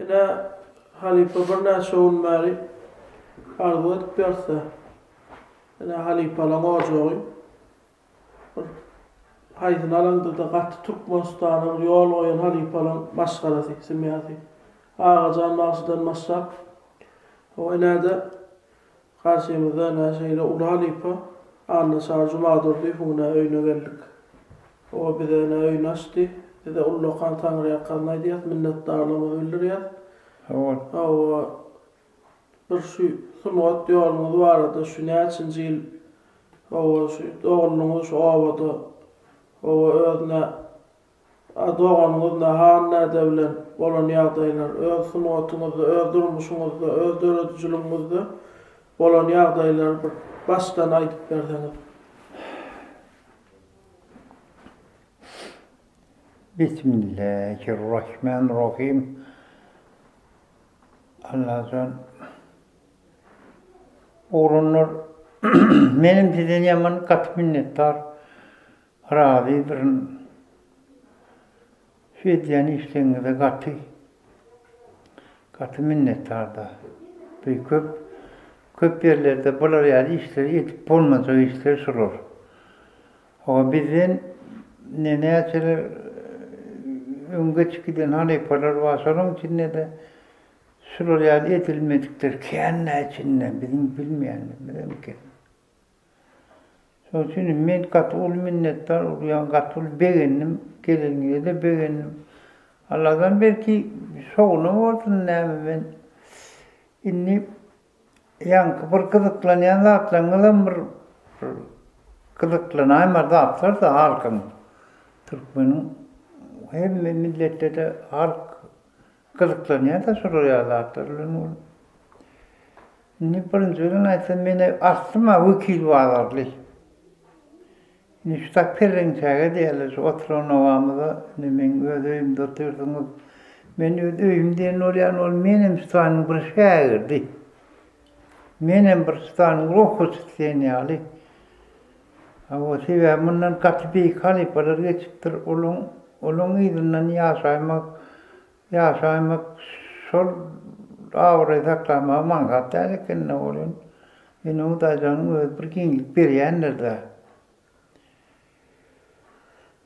Yine halife bir näçe ünmäri arzu edip berse. Yine halifeler'in ojagy. Bir haýdyn alanda da gatty Türkmenistanyň ýol goýan halifeler'in maşgarasy, semýasy. Ağacan Nasırdan Masraf. O enäde karşymyzda näşeýle ulu halife Anna Sarjumadurdy huna öýüne geldik. O bize öýün açdy. Bize Ulluqan Taňry'a galnaýdy, minnetdarlygymy bildirýär. O bir şu sunat ýolumyz barada şu näçinji ýyl o şu oğluňyz şu awada o özüne doğanyňyzda hanna bilen bolan ýagdaýlar, öz sunatyňyzda, öz durmuşyňyzda, öz döredijiligiňizde bolan ýagdaýlar bir başdan aýdyp berdiňiz. Bismillahirrahmanirrahim. Allah'ın oğlunlar benim sizden yaman kat minnettar razı birin şüedyen işlerinize katı minnettar da bir köp yerlerde bular yani işleri yetip olmaz o işleri sorur. Ama bizden ne açılır öngöç giden halifeler var onun içinde de şuraya yani edilmedikler kendi içinden bizim bilmeyenler ki. Onun için ben katul minnettar oluyan katul beğendim gelinliğe de beğendim. Allah'tan belki soğunu olsun ben inni yankı bir kızıklanan zatlarına bir kızıklanan zatlar da halkın Türkmenin hem millette de halk kızıklanıyor da soruyor zatlarını. Ne birinci ayetsem beni aslıma vekil varlarlı. Ne şu takpirin çağı diyorlar, oturun ovamıza, ne ben ödeyimde oturdunuz. Ben ödeyimden oraya benim stanım bir şairdi. Benim bir stanım ruhu sütüyeni alı. O sebebimden katı bir halifeler geçiptir, onun izinden yaşaymak sol avrayı saklama mangat derken ne olur? Yine o da canım bir gençlik bir yerlerde.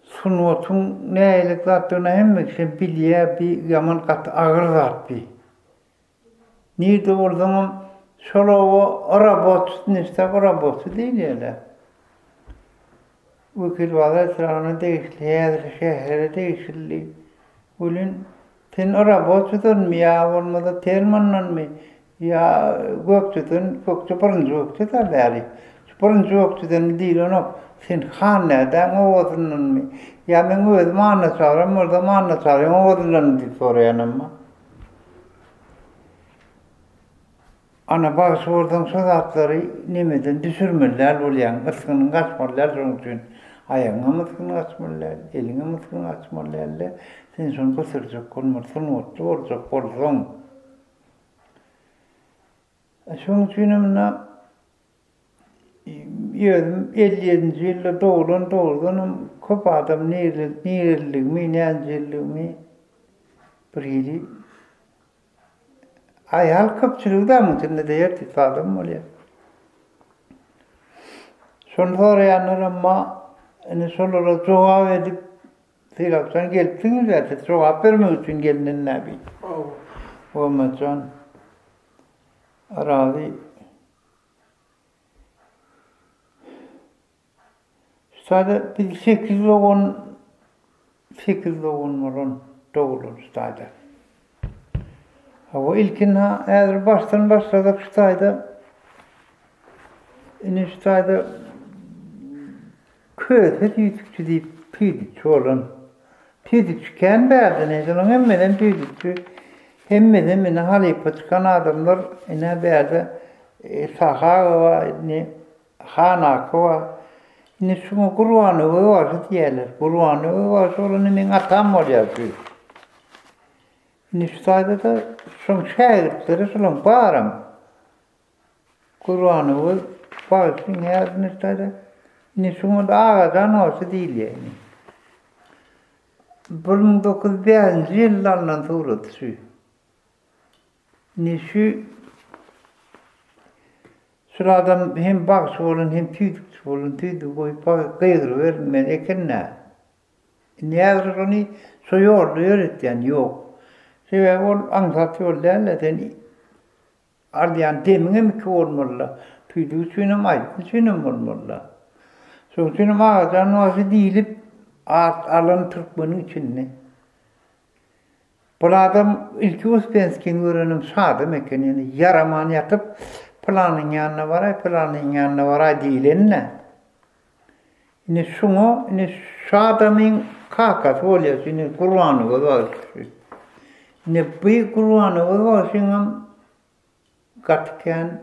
Sunutun ne eylik zattığına hem ki bilye bir yaman kat ağır zat bir. Nerede o zaman solo o arabot nişte arabot değil yani. Vekil valla sıranı değişti, şehre değişti. Ulun sen arabot tutun mu ya olmadı termanla mı ya göktü pırıncı da beri. Pırıncı tutun değil onu. Sen haneden oğuzunun mu? Ya ben oğuzum anlatıyorum, orada anlatıyorum, oğuzunun diye soruyor ama. Ana bazı oradan sözatları nemeden düşürmürler oluyan, ıskının kaçmırlar onun için. Ayağına mıskını açmırlar, eline mıskını açmırlar. Sen son kısırcık konmursun, mutlu olacak olsun. Şunun için ona 57. yılda doğdum. Köp adam nerelilik mi, nencelilik mi? Bir yeri. Ayal köpçülüğü de mümkün de yertifadım oluyor. Sonra yanlar ama sonra cevap edip sen geldiniz zaten cevap vermek için geldin ne bileyim. O maçan aradı. Sadece bir 8-10 morun doğulur sadece. O ilkine eğer baştan başladık sadece sadece kötü büyüdükçü deyip büyüdükçü olan büyüdükçüken verdi neyse onun hemmeden büyüdükçü hemmeden halife çıkan adamlar ne verdi saha var hanak var ne şunu Kur'an'ı var diyorlar Kur'an'ı var sonra ne atam oluyor ne sadece da son şairleri son bağıram Kur'an'ı var bağırsın her ne sadece ne şunu da ağadan olsa değil yani 1905 yıllardan sonra düşüyor. Ne şu adam hem baksı olun hem tüydükçü olun tüydük koyup kıyır vermez ekenler. Ne yazır onu soyordu öğretyen yok. Sebep ol anlatıyor derler. Ardiyan temine mi ki olmalı? Tüydüğü suyunum aydın suyunum olmalı. Suyunum ağacan vası değilip alan Türkmen'in içinde. Bu adam ilk Uspenskin öğrenim sağdım eken yani yaraman yatıp planın yanına varay değilenle. Yine şunu, yine şu adamın kakası oluyor, yine Kur'an'ı var. Yine bu Kur'an'ı var, şimdi katken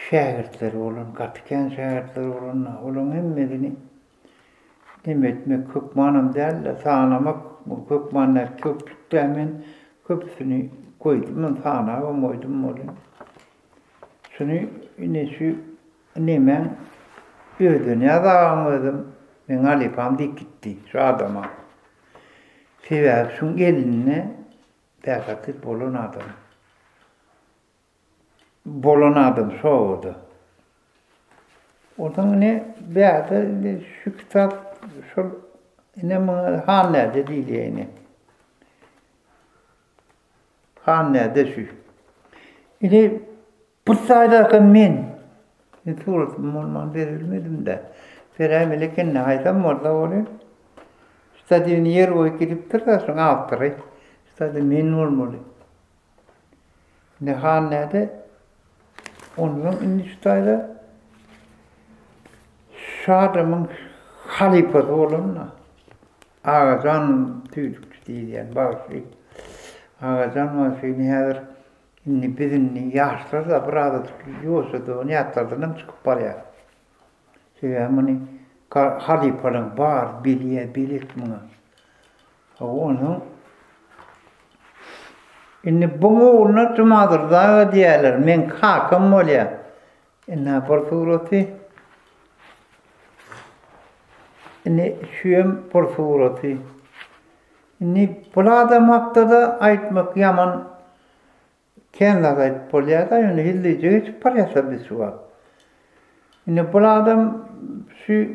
şehirler olun, olun hemmedini. Demek mi kökmanım derler, sağlamak, kökmanlar köpüklemin köpüsünü koydum, sağına koydum olun. Şunu yine şu nemen ödüne dağılmadım. Ben alipam gitti şu adama. Sebep şun eline dekatıp bulunadım soğudu. Oradan ne beğendi şu kitap şu ne hanede değil yani. Hanede şu. İle bu sayıda men tuğrultum olman verilmedim de. Ferhamelekin ne haysam orada oluyor. Stadyon yer oy gidip da sonra altırı. Stadyon men olmalı. Ne hanede onun iniştayda şu adamın halifası olunla. Ağacan tüydükçü değil yani. Bağışlık. Ağacan var şeyini hazır. Inni bizim yaşlar da burada yoksa da onu yatırdım çıkıp paraya. Sebebini halifanın var bilir mi? Onu inni bunu ona cumadır da diyorlar. Men kakam oluyor. İnna porsurati. İnni şuyum porsurati. İnni bulada maktada aytmak yaman kendine ait polyada yani hildice hiç parası bir su var. İnni bulada şu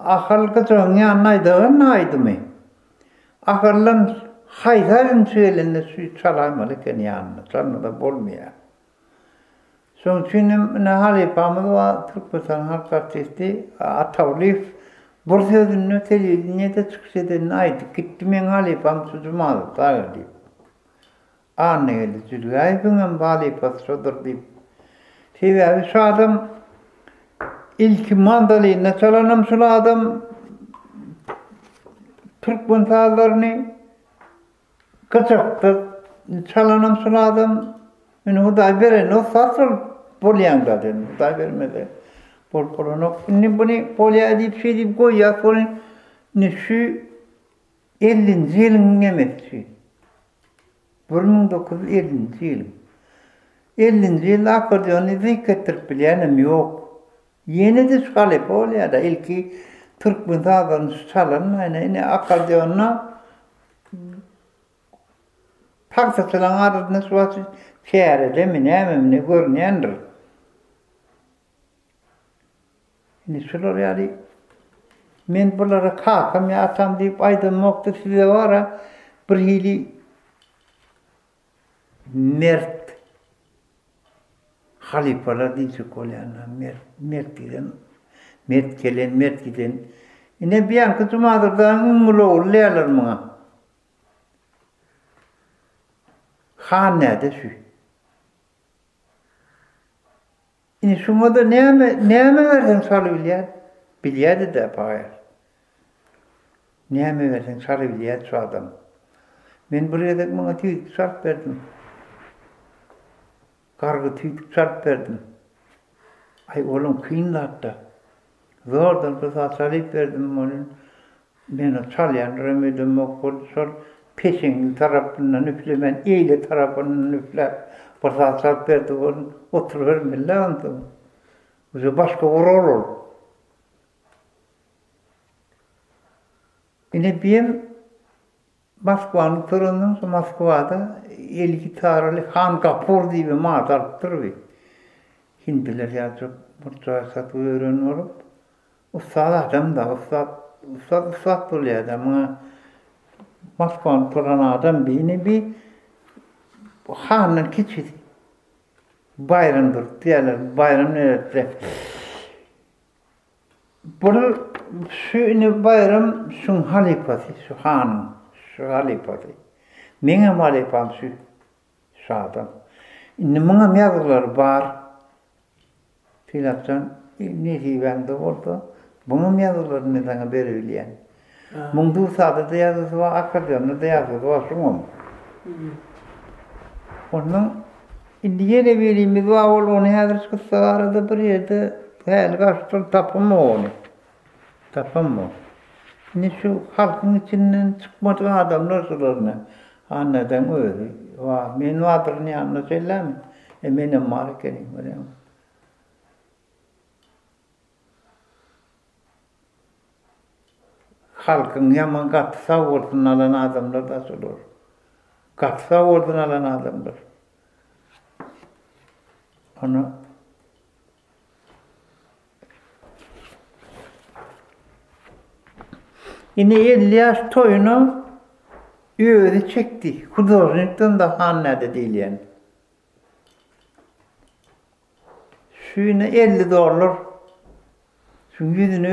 akıl kıtırın yanaydı mı? Akılın hayzarın söylende su çalamalıken yanına. Çalmadı bolmuyor. Son çünkü ne halifamız var Türkmenistan Halk Artisti atavlif Bursa'nın öteliğine de çıkışeden ait. Gittim ben halifam sucumadı. Daha deyip. Anneli zülü ayıpının halifası sodur deyip. Sebebi şu adam ilk mandalina çalanım şu adam Türkmen sağlarını kaçaktı. Çalanım şu adam yani huday veren o sasıl polyandı dedim. Huday vermedi. Polonu. Bunu polya edip şey deyip koyuyor. Sonra ne şu 50. yılın emekçi. 1950 yıl. 50. yıl akordiyonu zikrettirip bilenim yok. Yeni de şu halife oluyor da ilki Türk mızağlarını çalın. Yine akordiyonuna taksatılan arasında şu var şehirde mi ne görüneyendir. Şimdi şular yani men bunlara kakam ya atam deyip aydın nokta size var bir hili mert halifalar diyecek olanlar mert giden yine bir an kıtımadır da umulu olurlar mı? Hanede şu. Yine şu moda ne versen sarı bilyar? Bilyar da payar. Ne versen sarı bilyar şu adam. Ben buraya da bana tüydük sarp verdim. Kargı tüydük sarp verdim. Ay oğlum kıyınlattı. Zordan kısa sarıp verdim onun. Ben o çalyan remedim o kol peşin tarafından üflemen, eyle tarafından üfler. Kısa sarp verdim onun. Oturuyorum ben landım. O başka olur. Yine bir Moskova'nın torunun Moskova'da elki tarali Han Kapur diye bir mağdarıktır bir. Hindiler yazıp, mutluasat öğren olup, ustad adam da, ustad buluyor adamı. Moskvan turan adam bir Han'ın kiçidi. Bayramdır, diyorlar, bayram nerede? Bunu şu bayram şu halifası, şu hanın, şu halifası. Mene halifam şu adam. İnne bana yazılar var. Filattan ne diyeyim de orada. Bana yazılar neden verebiliyen. Mundu saatte yazısı var, akademide de yazısı var, şunun. Onun İndiye de vereyim, var onu hazır kısa arada bir yerde her gazeteli tapımı onu. Tapımı. Ne şu halkın içinden çıkmadığı adamlar sularına anladan öyle. Men vardır ne anlatıyorlar mı? Benim marketim var ya. Halkın yaman katsa vurdun alan adamlar da sular. Katsa vurdun alan adamlar. Onu yine 50 yaş toyunu öyle çekti. Hudurnikten da hanede değil yani. Şu yine $50. Şu yüzünü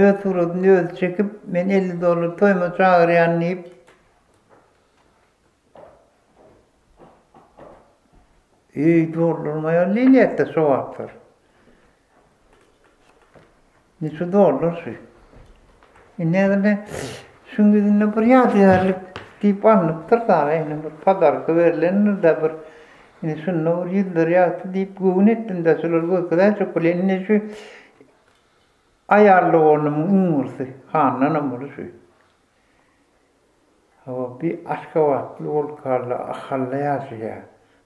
öyle çekip ben $50 toyuma çağırıyan deyip doğrulmaya liliyette soğaktır. Ne şu doğrulur şu. Ne şun yüzünde bir yadıyarlık deyip anlıktır da yani bir padarkı verilenir de bir yani şununla bir yıldır yaktı deyip güvün ettin de şular bu kadar çok öyle ne şu ayarlı onun umursu hanına umursu şu. Ama bir aşka vaklı ol karla ahalla yazıyor.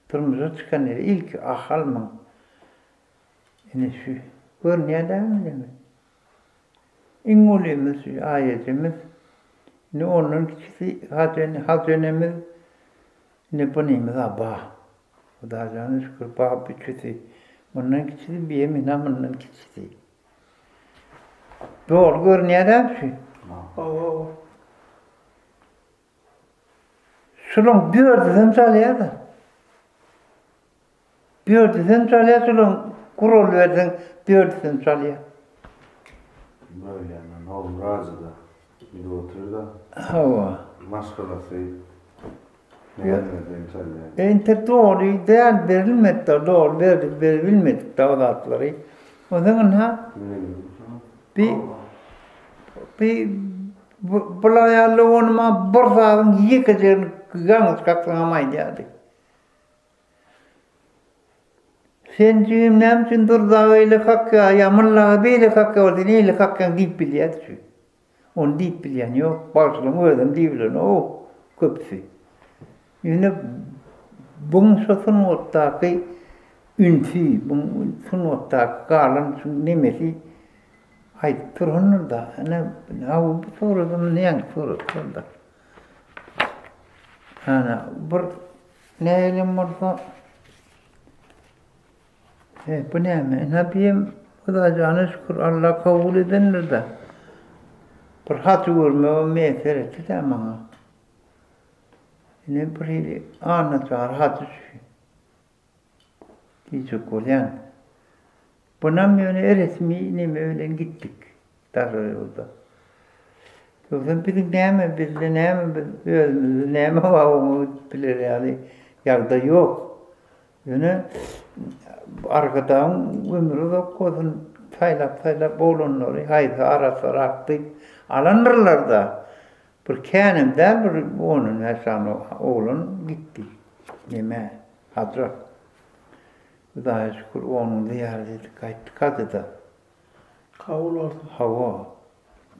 Turumuza çıkan yeri ilk ahalman. Yani şu görünüyor değil mi? İngolimiz, ayetimiz, ne onun kişisi hazinemiz, ne bunimiz abba. O da canı şükür bağ bütçesi. Onun kişisi bir yemin onun kişisi. Doğru görünüyor değil mi? Şunun bir ördüğün çalıyor da. Bir ördüğün çalıyor, şunun kurul verdin, bir ördüğün çalıyor. Böyle yani, oğlum razı da. Bir de otur da. Hava. Maskalası. Beğenmediğim çalıyor. Ente doğru değer verilmedi de doğru verilmedik davlatları. O zaman ha bir bulayarlı onuma borzağın yıkacağını yalnız katlamaydı yani. Sen cümlem için durdağı kakka, yamırlağı beyle kakka oldu, neyle kakkan deyip biliyordu. Onu deyip bilen yok, başlığını öğredim deyip bilen o köpüsü. Yine bunun sözün ortağıkı ünfü, bunun sözün ortağıkı karlan nemesi ayıp durunur da. Bu sorudan neyen sorudan da. Bir neyelim orada bu ne mi? Nebiyim bu da canı şükür Allah kabul edenler de. Bir hatı görme o meğfer etti de bana. Yine bir anlatıyor hatı şu. Diyecek olan. Buna mı öyle resmi ne mi öyle gittik. Daha yolda. Yoksa bir ne mi bizde ne mi var onu bilir yani. Yağda yok. Yani arkadan ömrü de kodun taylap oğlunları haydi arası raktı alanırlar da bir kendimden bir onun Hasan oğlun gitti yeme Hazret Allah'a şükür onun ziyareti kaydı da Kavul oldu. Hava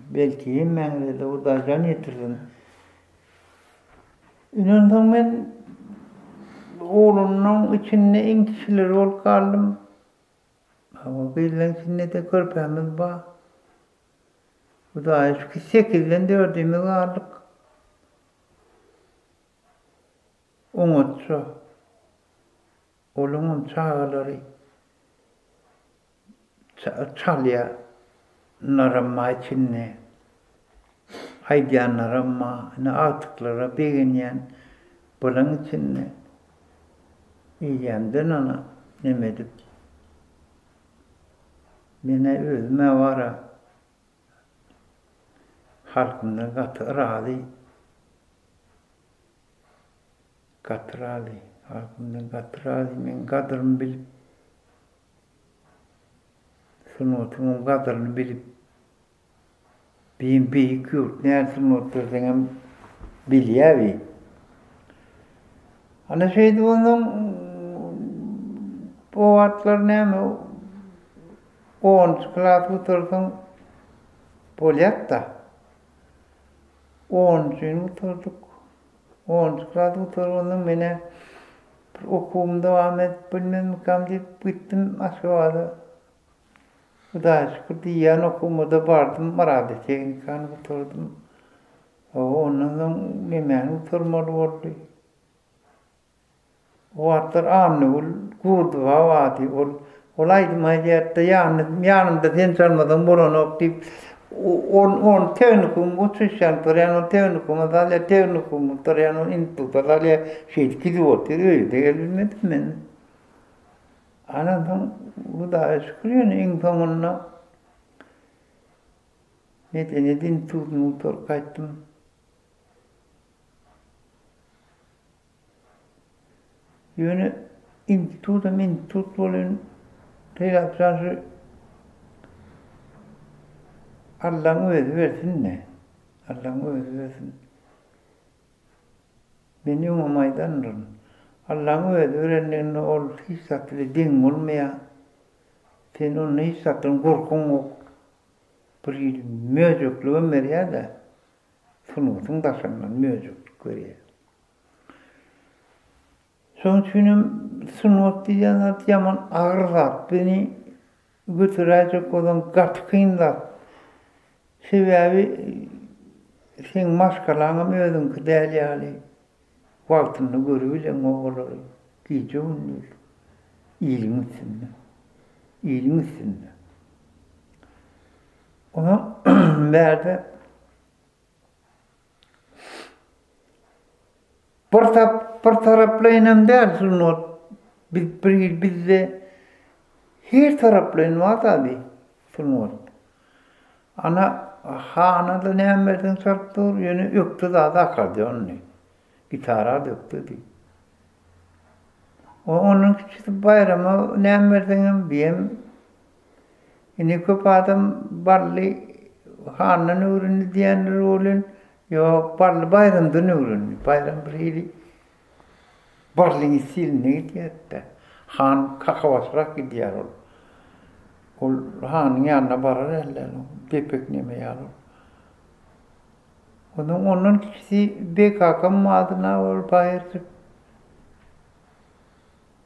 belki yemeğinde de o da can yetirdin inandım ben oğlunun içinde en kişiler ol kaldım. Ama bilinen içinde de körpemiz var. Bu da şu 8'den 4'ümüz varlık. Umutsu. Olunun çağları çalya naramma içinne haydiyan naramma ne artıklara beğenyen bulan içinne iyiyenden ana nemedip mene özüme vara halkımda katırali halkımda katırali men kadırını bilip sunutumun kadırını bilip bir yurt ne sunutursan bilyevi. Ana şeydi onun bu atlar ne mi? 10 klas otursun Polyatta. 10 gün oturduk. 10 klas oturduğunda beni okulum devam et bilmem kam deyip gittim aşağıda. Daha şükür diyen okumada vardım. Marade teknikanı oturdum. Onun hemen oturmadı oldu. O atlar anne ol, kurdu havadi ol. Olaydım hayatta yanımda sen çalmadan bunu okuyup on teknikum uçuşan toryan teknikum adalya teknikum toryan intu adalya şey gidiyor öyle de bilmedim ben. Anladım bu da şükürün en sonunda nedeni tutun tor kaçtım. Yönü intut volun Teyapsansı Allah'ın özü versin ne? Allah'ın özü versin. Benim o maydanırım. Allah'ın özü verenliğine ol hissatlı din olmaya. Sen onu hissattın korkun yok. Bir mevcutlu ömer ya da sunutun taşından mevcut görüyor. Sonuçta sunut diyen yaman ağır zat beni götürecek olan katkın zat. Sebebi sen maskalarına ödün ki değerli hali. Vaktini görüyle oğulları. Gece onun iyiliğin üstünde. İyiliğin üstünde. Ona verdi. Bir taraflayın der sunut. Bizde her taraflayın var tabi sunut. Ana da ne emredin sarptır yönü yoktu da akardı onu. Gitara döktü diye. Onun küçük bayramı ne emredin biyem. Yine köp adam barlı hanın ürünü diyenler olun. Yok barlı bayramdan ürünü. Bayram biriydi. Barlığın silini gidiyor da. Han kakavasrak gidiyor ol. Ol hanın yanına barar eller. Depek neme ol. Onun kişisi bekakam adına ol bayırdı.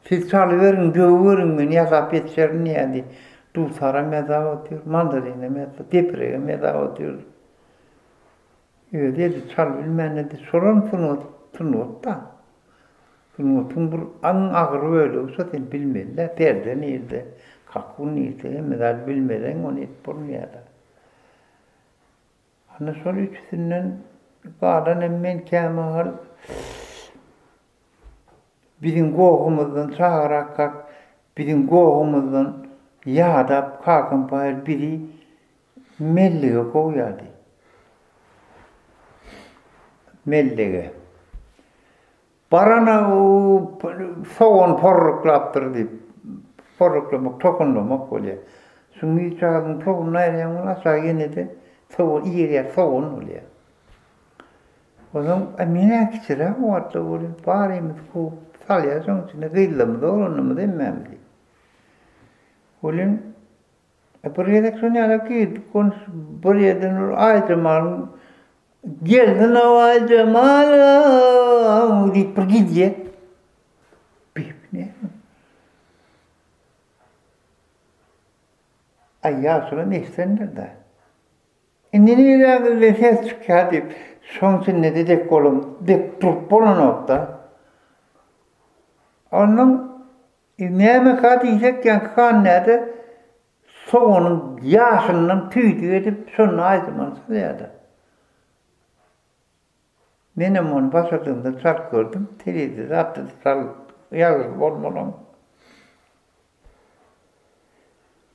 Siz çalıverin, dövüverin beni yazap yetişerin yani. Dulsara meda atıyor, mandalina meda, depreye meda atıyor. Öyle dedi, çalıverin dedi, soran tunut da. Tunutun bu an ağır öyle olsa sen bilmediler, perde nerede, kakun nerede, medal bilmeden onu et bulmuyor da. Ana sonra üçüsünden kalan emmen kâmâhal bizim kohumuzdan çağırak kalk, bizim kohumuzdan yağdap kalkın payır biri melliğe koyardı. Melliğe. Barana soğun porruklattırdı. Porruklamak, tokunlamak oluyor. Şimdi çağırdın tokunlayla aşağı yine de soğun, iyi yer soğun oluyor. O zaman amine kişiler o atla oluyor. Barimiz ku salya sonuçta gıyılamı da olanımı da emmemli. Olun buraya da sonra ki konuş buraya da aycamal geldin o aycamal di pergi dia. Ne? Ayya sonra ne istenir de. İndini de lehes çıkardı. Sonuçta ne dedik oğlum? Dek turup olan nokta. Onun Näme ka diýsek kan näde soğunun yaşından tüydü edip sonra aydınlansa da. Benim onu başladığımda çark gördüm. Teliydi, attı, sal, yazıp olmadan.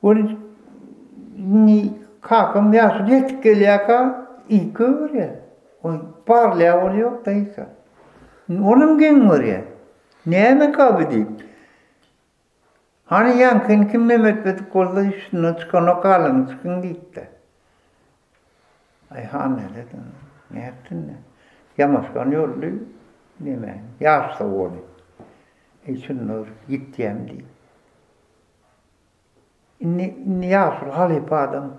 Onu kakım yaşı yetik geliyor ka, iyi kıvır ya. O parlaya oluyor da iyisi. Onun gen var ya. Näme kabı deyip. Hani yankın kim Mehmet Bey kolda üstüne çıkan o kalın çıkın gitti. Ay hanne dedim. Ne yaptın ne? Yamaşkan yollu. Neme? Yaşta oldu. Şunlar gittiğim değil. İnni yaşlı halip adam.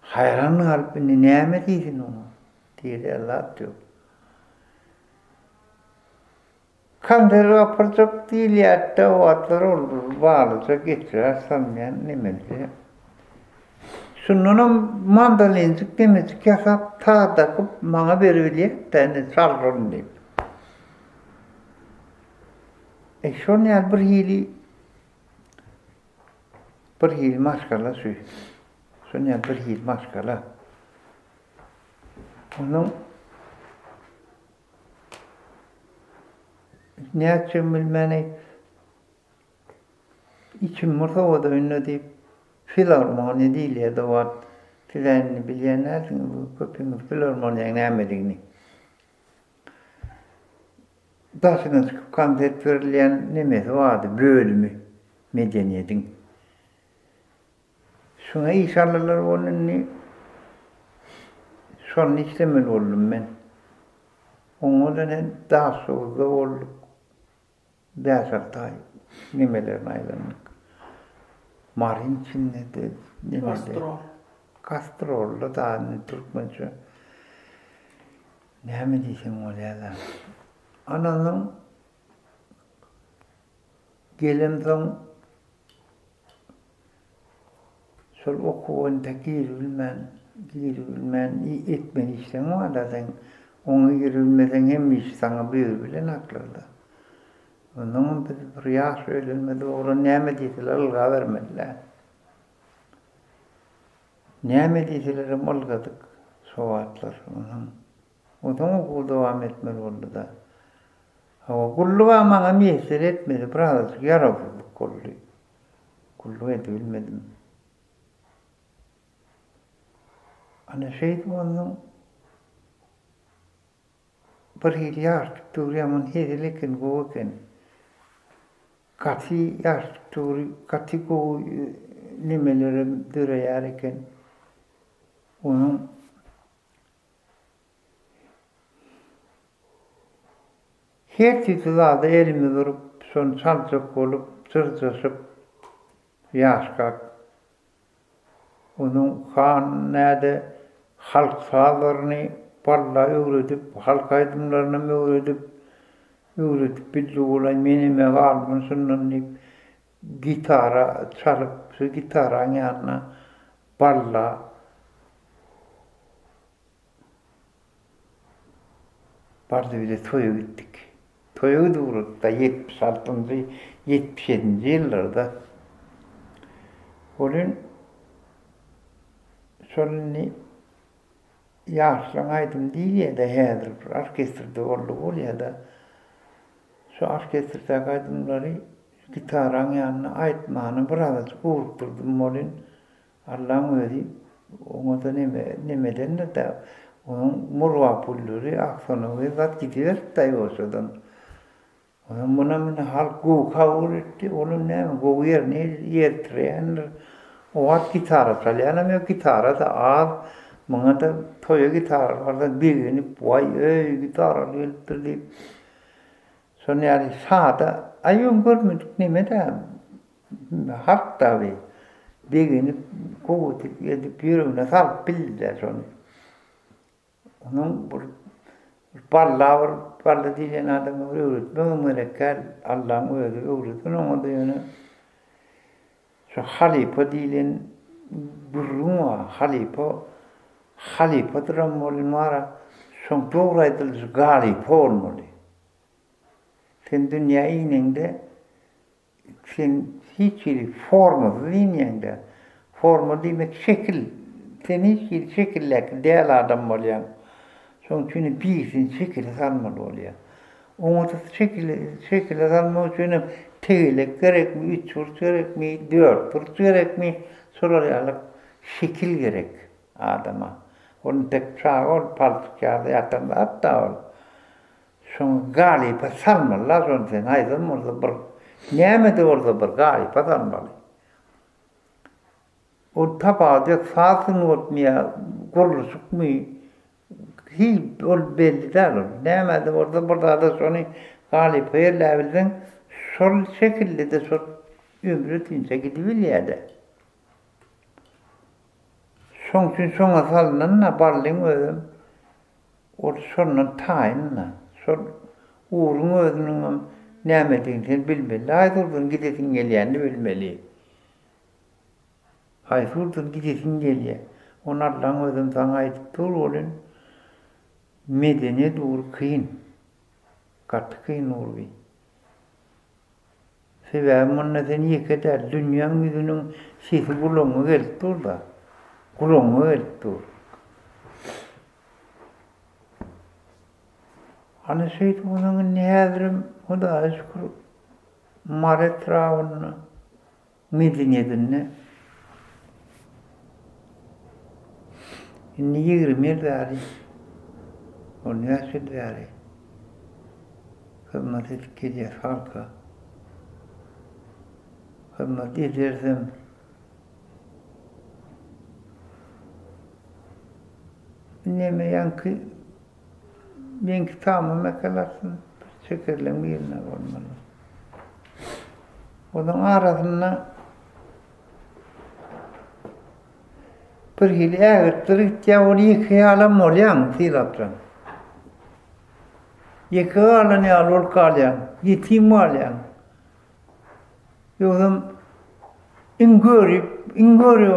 Hayran kalıp ne diydin onu? Diye Allah diyor. Kandır aparacak değil ya da o atlar olur. Bağlıca geçiyor. Sanmayan ne mevzi. Şunun mandalincik demecik yasap ta takıp bana veriliyek de sarrın deyip. Şun yer bir hili maskala suy. Şun yer bir hili maskala. Onun ne yapacağım bilmeni içim murtavada ünlü deyip filarmoni değil ya da var. Filanını bilenler bu köpüğümüz filarmoniye neyemediğini. Başına çıkıp kandet verilen nemesi vardı, bölümü medeniyetin. Şuna İsa'lılar onun son istemeli oldum ben. Ondan daha sonra olduk. Dağsartay nemelerin aylanlık. Marin içinde de Kastrol. Kastrol'da da Türkmence. Ne mi diyeyim olaylar? Ananın gelimden sol okuğunda girilmen etmen işten var da sen onu girilmeden hem iş sana büyür bile naklardı. Onun bir yaş söylenmedi, orada ne diydiler, ılga vermediler. Ne diydiler, ılgadık, soğatlar. O da okul devam etmeli oldu da. Kullu bana miyesir etmedi, biraz yara bulduk kullu. Kullu edebilmedim. Ana şeydi onun bir hil yaş tuttuğu yaman hedilekin goğuken. Katı yaş tuttuğu, katı goğu nimeleri düreyerken onun her titulada elimi durup son salçak olup sırtışıp yaşkak. Onun hanede halk sağlarını parla öğretip, halk aydınlarını öğretip bildi olan menime kalbın sonunda gitara çalıp, şu gitarın yanına parla vardı bir de toya gittik. Toya gidiyorduk da 76. 77. yıllarda. Onun sonunu yaşlanaydım değil ya da herdir. Orkestrada oldu ya da şu orkestrada kaydımları gitarın yanına aytmanı birazcık uğurtturdum onun. Allah'ın ödeyip onu da nemeden de onun murva pulları aksana ve zat gidiyor da olsadan. Onun buna halk gu kavur etti. Onun ne gu yerine yertireyenler. O at gitarı çalıyor ama gitarı da az. Bana da toya gitarı var da birini vay gitarı eltirdi. Sonra yani sağda ayın görmedik neme de hatta ve birini kovutup edip yürüğüne sarıp bildiler sonra. Onun parla diyeceğin adamı öğretmen mürekkel Allah'ın öğretmen onu da yani şu halife diyen duruma halife duramolun var son doğru edilmiş galip olmalı. Sen dünya ininde sen hiç bir formasız inýände. Forma demek şekil. Sen hiç bir şekillik değil adam bolýan. Şoň üçin birsin şekil salmaly bolýar. Oňa da şekil salmak üçin tegelik gerekmi, 3 burç gerekmi, 4 burç gerekmi, soraýarlyk şekil gerek adama. Onu tek çağır, paltıkçada yatan hatta ol. Şoň galypa salmaly, şoň sen aýdym orada bir näme de orada bir galypa salmaly. O tapağa saatini otmaya kuruluşuk mu? Hiç ol belli değil. Näme de orada da şonu galypa yerläbilden şol şekilde de şol ömrü tinçe gidibilýärdi. Şoň üçin şoňa salynan barlyň özüm şondan taýynna. Şol uğruň özüniň näme diýdiňi bilmeli. Aýdyrdyň gidesin gelýänini bilmeli. Haýsurdun gidesin gelýär. Onarlaň özüm saňa aýdyp durulyn. Medeniyet uğur kıyın. Katı kıyın uğur bi. Sebäbi munna sen ýeketer. Dünýäň yüzüniň sesi gulaňa gelip durda. Gulaňa gelip dur. Ana şeytanyň näderim Hudaýa şükür maret rawyny medeniyetini inni 20 ýyldy. Onu ýaşadýary. Hyzmat edip gelýär halka. Hyzmat edersem näme ýanky benki tamam mekalasyn çekerlen ýerine bolmaly. Onuň arasynda bir hili ägirtirip ýa-da ýekiýalam bolýan silapdan. Ýekiýalan ýa-da kalýan, ýetim bolýan. Ýogam ingörip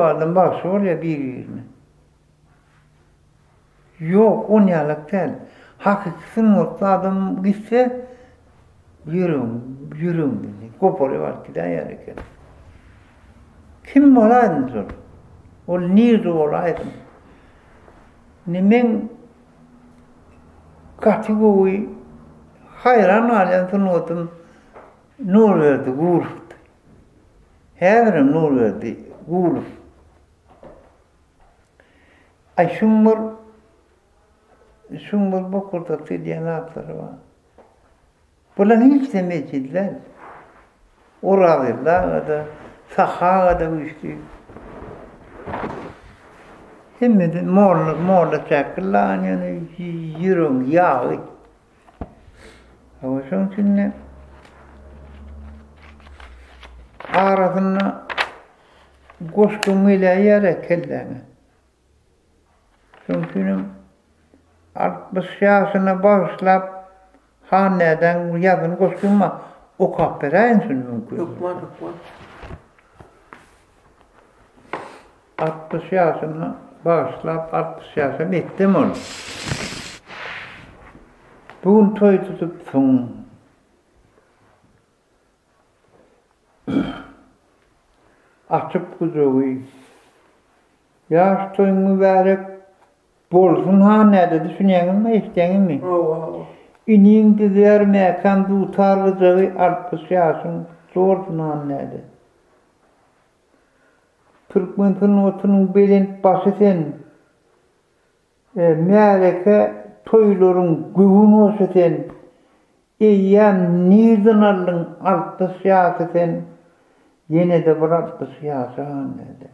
adam başy bolýar bir-birine. Ýok, on ýalyk däl. Hakykatyn mutlu adam gitse yürüm dedi. Koparyp alyp giden ýer eken. Kim bolaýdy şol? Ol nirde bolaýdy. Nimen kategori hayran alýan sunutym nur berdi, guruf. Häzir nur berdi, guruf. Şumbur bokurda diýen atlary bar. Bular hiç demejdiler. Oralarda da sahaga da güçlü. Hemmeden morla çakırlan yani yürüm yağı. Ama şoň üçin arasynda goşgum ile ýere kelläňe. Şoň üçin 60 ýaşyna başlap haneden ýazyny goşgumma okap beräýin şunu mümkin. Yokman. 60 ýaşyna başlap 60 ýaşa bitdim onu. Bugün toý tutup soň açyp güzegi. Ýaş toýuň mübarek bolsun hanede düşünýäňmi, isleýäňmi? İniň dizer mekan dutarlygy 60 ýaşyň zorsun hanede. Türkmen otunyň belin başy sen. Mereke toýlaryň güwüni olsasen, eýýän nirden aldyň 60 ýaşy sen, ýene de 60 ýaşy hanede.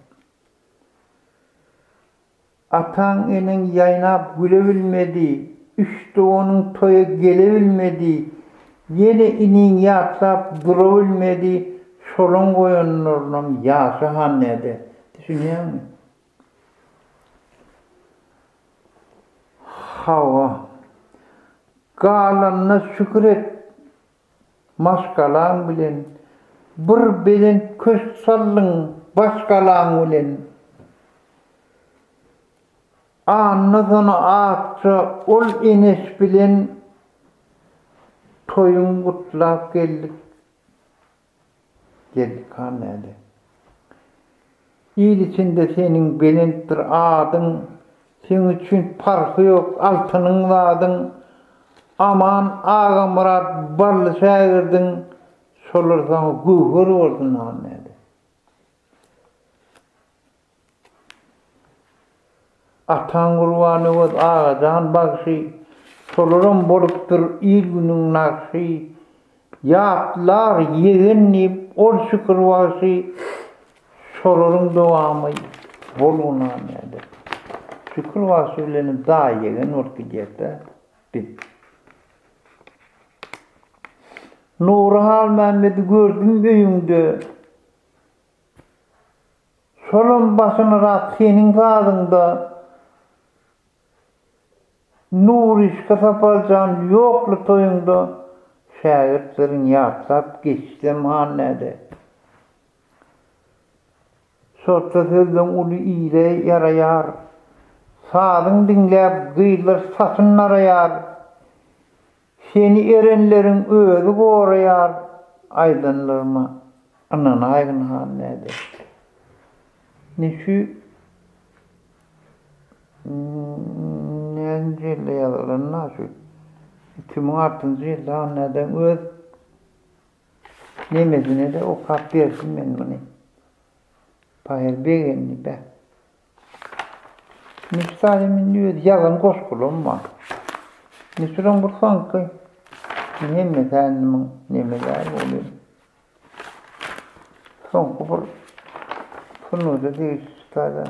Ataň eniň ýaýnap gülebilmedi, üçde onuň toýa gelebilmedi, ýene iniň ýatlap durabilmedi, şolaň goýanlaryň ýaşy hanede. Düşünýärmi? Hawa galanyna şükür et. Maşgalaň bilen bir bilen köş sallyň başgalaň bilen. Anladyna atça ol enes bilen toyun gutlap geldik. geldik hanede. İl içinde senin belinttir adın, sen üçün farkı yok altının adın. Aman ağa Murat barlı şagirdin, solar sana gühür oldun hanede. Atan kurbanı oz ağacan bakşı, solarım boluptur il günün nakşı. Yatlar yeğenlip ol şükür vakşı, solarım devamı bolun hanede. Şükür vakşılarını daha yeğen ol gidiyete bit. Nurhal Mehmet'i gördüm büyüğümde. Solun başını rat senin sağdığında nur işe sapalcan yoklu toyunda şairtlerin yaksap geçtim hanede. Sotta sözden ulu iyile yarayar. Sağdın dinlep gıyılır saçın arayar. Seni erenlerin öğü koruyar. Aydınlarıma anan aygın hanede. Neşü nencille yazılan nasıl? 2006 yılda neden öz nemesine de o kap versin ben bunu. Payır beğenli be. Niştalimin diyor, yazan koşkulum var. Nişuran bursan ki, neme kendimin nemeler oluyor. Son kupur, sonu da değiştirdi.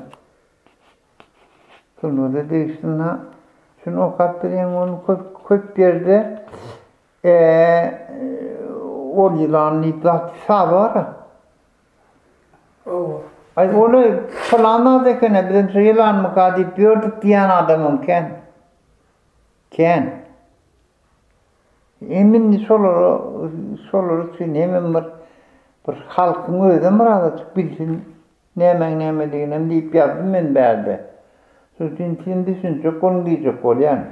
Sonu da değiştirdi. Şunu o kaptırayım onu koyup verdi. O yılanın iddiatı sağ var. Ay onu falanlar da kene bizim yılan mı kadip gördük diyen adamım ken. Emin soları için emin bir halkın özüm razı bilsin neme deyip yaptım ben berdi. Sözün tindisin çok onu diyecek ol yani.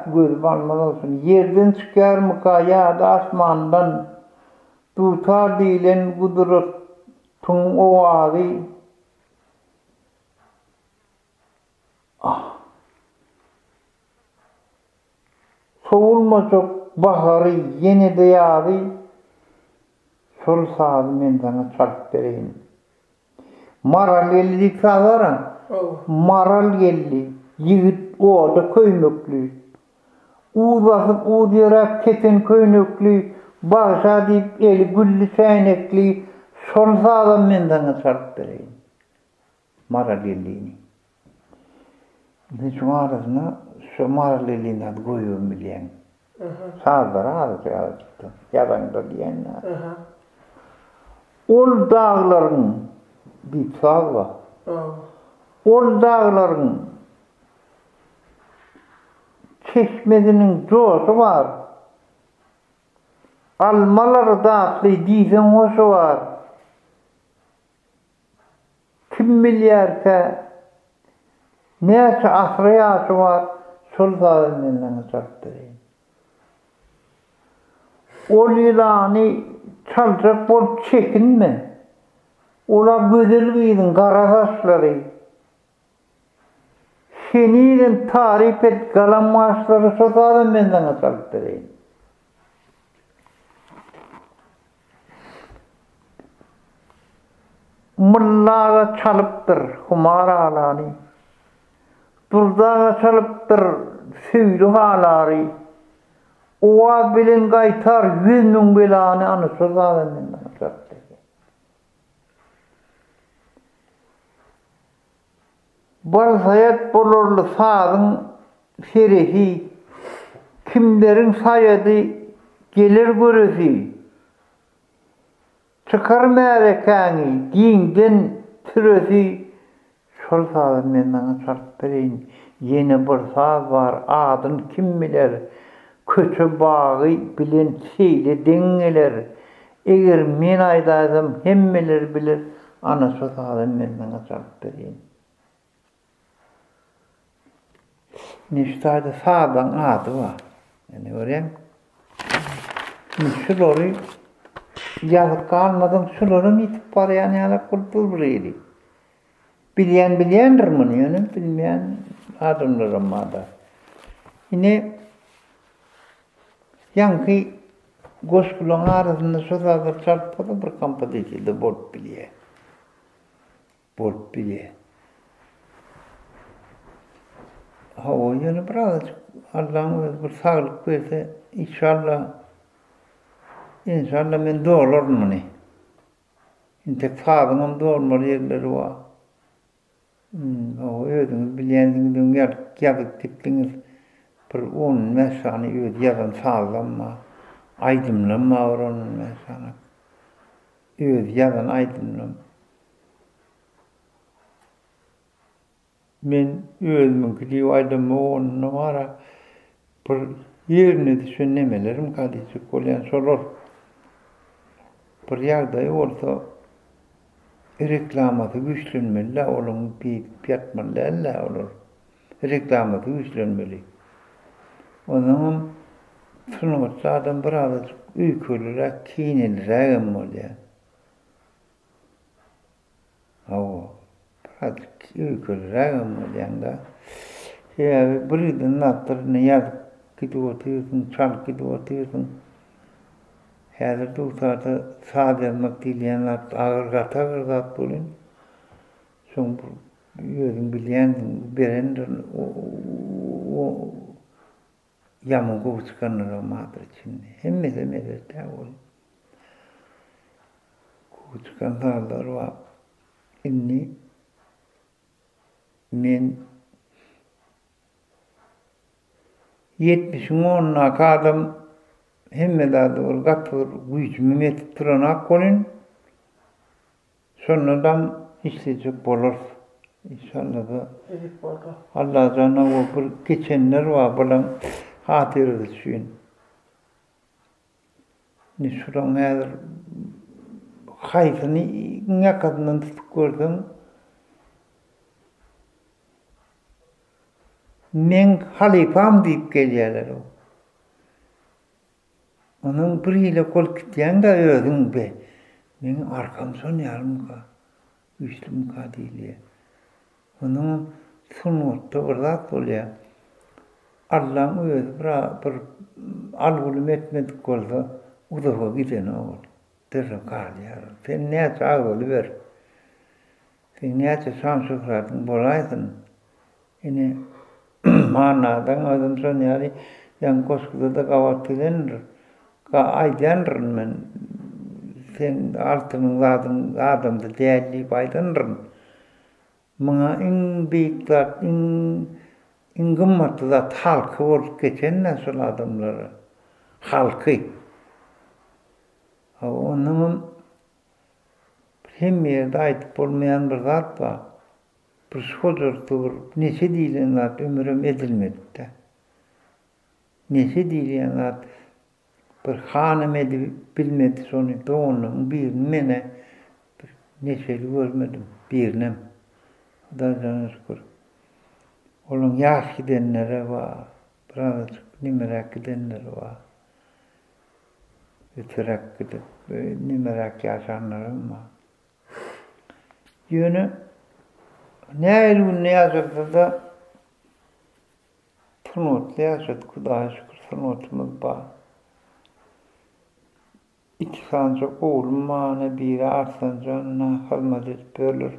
Göz varmaz olsun. Yerden çıkar mı kaya asmandan tutar değilen kudurtun o ağrı. Soğulma çok baharı yeni de yağdı. Sol sağdı ben sana çarp vereyim. Maral geldi sağlara. Maral geldi. Yiğit orada köymüklü. Uğur basıp uğrayarak kefen köynüklü. Bağışa deyip eli güllü çaynekli. Sol sağdan ben sana çarp vereyim. Maral geldiğini. Şu arasına şu maral geldiğini adı koyuyorum bileyen. Sağlara ağzı çıktı. Yadan da diyenler. Ol dağların bir sağ var. Ol dağların çeşmesinin çoğusu var. Almaları dağıtlı diysen hoşu var. Kim milyarsa neyse asriyası var. Sol sağlığından çarptırayım. Ol yılanı çalacak bol çekinme. Ola güzel giydin kara saçları. Seniyle tarif et kalan maaşları sotarım benden atarttırayım. Mıllağa çalıptır humar alani. Durdağa çalıptır süylü halari. Oğaz bilin gaytar yüzünün belanı anı sotarım benden atarttırayım. Barsayat bolurlu sağın şerefi, kimlerin sayadı gelir görüsü. Çıkar merekani, giyinden türüsü, şol sağın menden çarptırayım. Yeni bir sağ var, adın kim bilir, kötü bağı bilen şeyle dengeler. Eğer men aydadım, hemmeler bilir, anası sağın menden çarptırayım. Niştayda sağdan adı var. Yani görem. Şuları yazık kalmadan şuları mitip var yani hala kurtul buraydı. Bilendir bunu yani bilmeyen adamlar ama da. Yine yankı Goşkulun arasında sözler çarpmadı bir kampa dikildi bort biliye. Bort biliye. Ha o yani biraz Allah'ın bir sağlık verse inşallah men doğulur mu ne? İntek sağlığım doğulmalı yerleri var. O ödünüz bilendiniz yazık tiptiniz bir 10 mesane öd yazan sağlanma. Aydınlanma var onun mesela. Öd yazan aydınlanma. Men ödümün gidiyor aydınlanma onun var. Bir yerini düşünemelerim kadisi kolyen sorur. Bir yağda olsa reklamatı güçlenmeli, onun bir piyatmalı olur. Reklamatı güçlenmeli. O zaman sonuçta adam biraz uykulurak, kiyinilirek oluyor. O biraz uykulurak oluyor da. Birden nattırını yazıp gidiyorsun, çal gidiyorsun. Hazır tutarda sağlamak dileyenler ağır kat bulun. Son yürün bilen berendir o yaman kovuşkanlar olmadır için. Hemmede de olun. Kovuşkanlarlar var. Inni men 70'in 10'una kadar hemmede doğru katır gücümü etip turanak olun. Sonradan işleyecek olur. İnşallah da Allah canına o bir geçenler var bulan hatırı düşün. Ne şuran eğer hayfını ne kadından tutup gördüm. Men halifam deyip geliyorlar o. Onun biriyle kol kitleyen de öldüm be. Men arkam sonuyalım ka. Güçlüm ka değil. Onun sonu tıvırdat oluyor. Allah'ın özü bir algılım etmedik olsa o da giden olur. Derse kalıyor. Sen ne çağırlı ver. Sen ne çağırlı şükradın bolaydın. Yine manadan adam sonuyalım. Yan koşkuda da kavatı denir. Aydanır men. Sen altının adamda değerli baydanır. Bana en büyük zat, en kımmetli zat halkı olup geçen nasıl adamları? Halkı. Onun hem yerde ait olmayan bir zat var. Bir sözürdür, nesi diyen zat ömrüm edilmedi de. Nesi diyen zat bir hanım edip bilmedi sonunda onun bir mene neşeli görmedim birinem. Da canı şükür. Onun yaş gidenleri var. Birazcık nimerak gidenleri var. Öterak gidip nimerak yaşanlarım var. Yönü ne elun ne yazıktı da tunutlu yaşadık. Daha şükür tunutumuz var. 2 sancak oğlum mane biri arsancan hizmet edip ölür.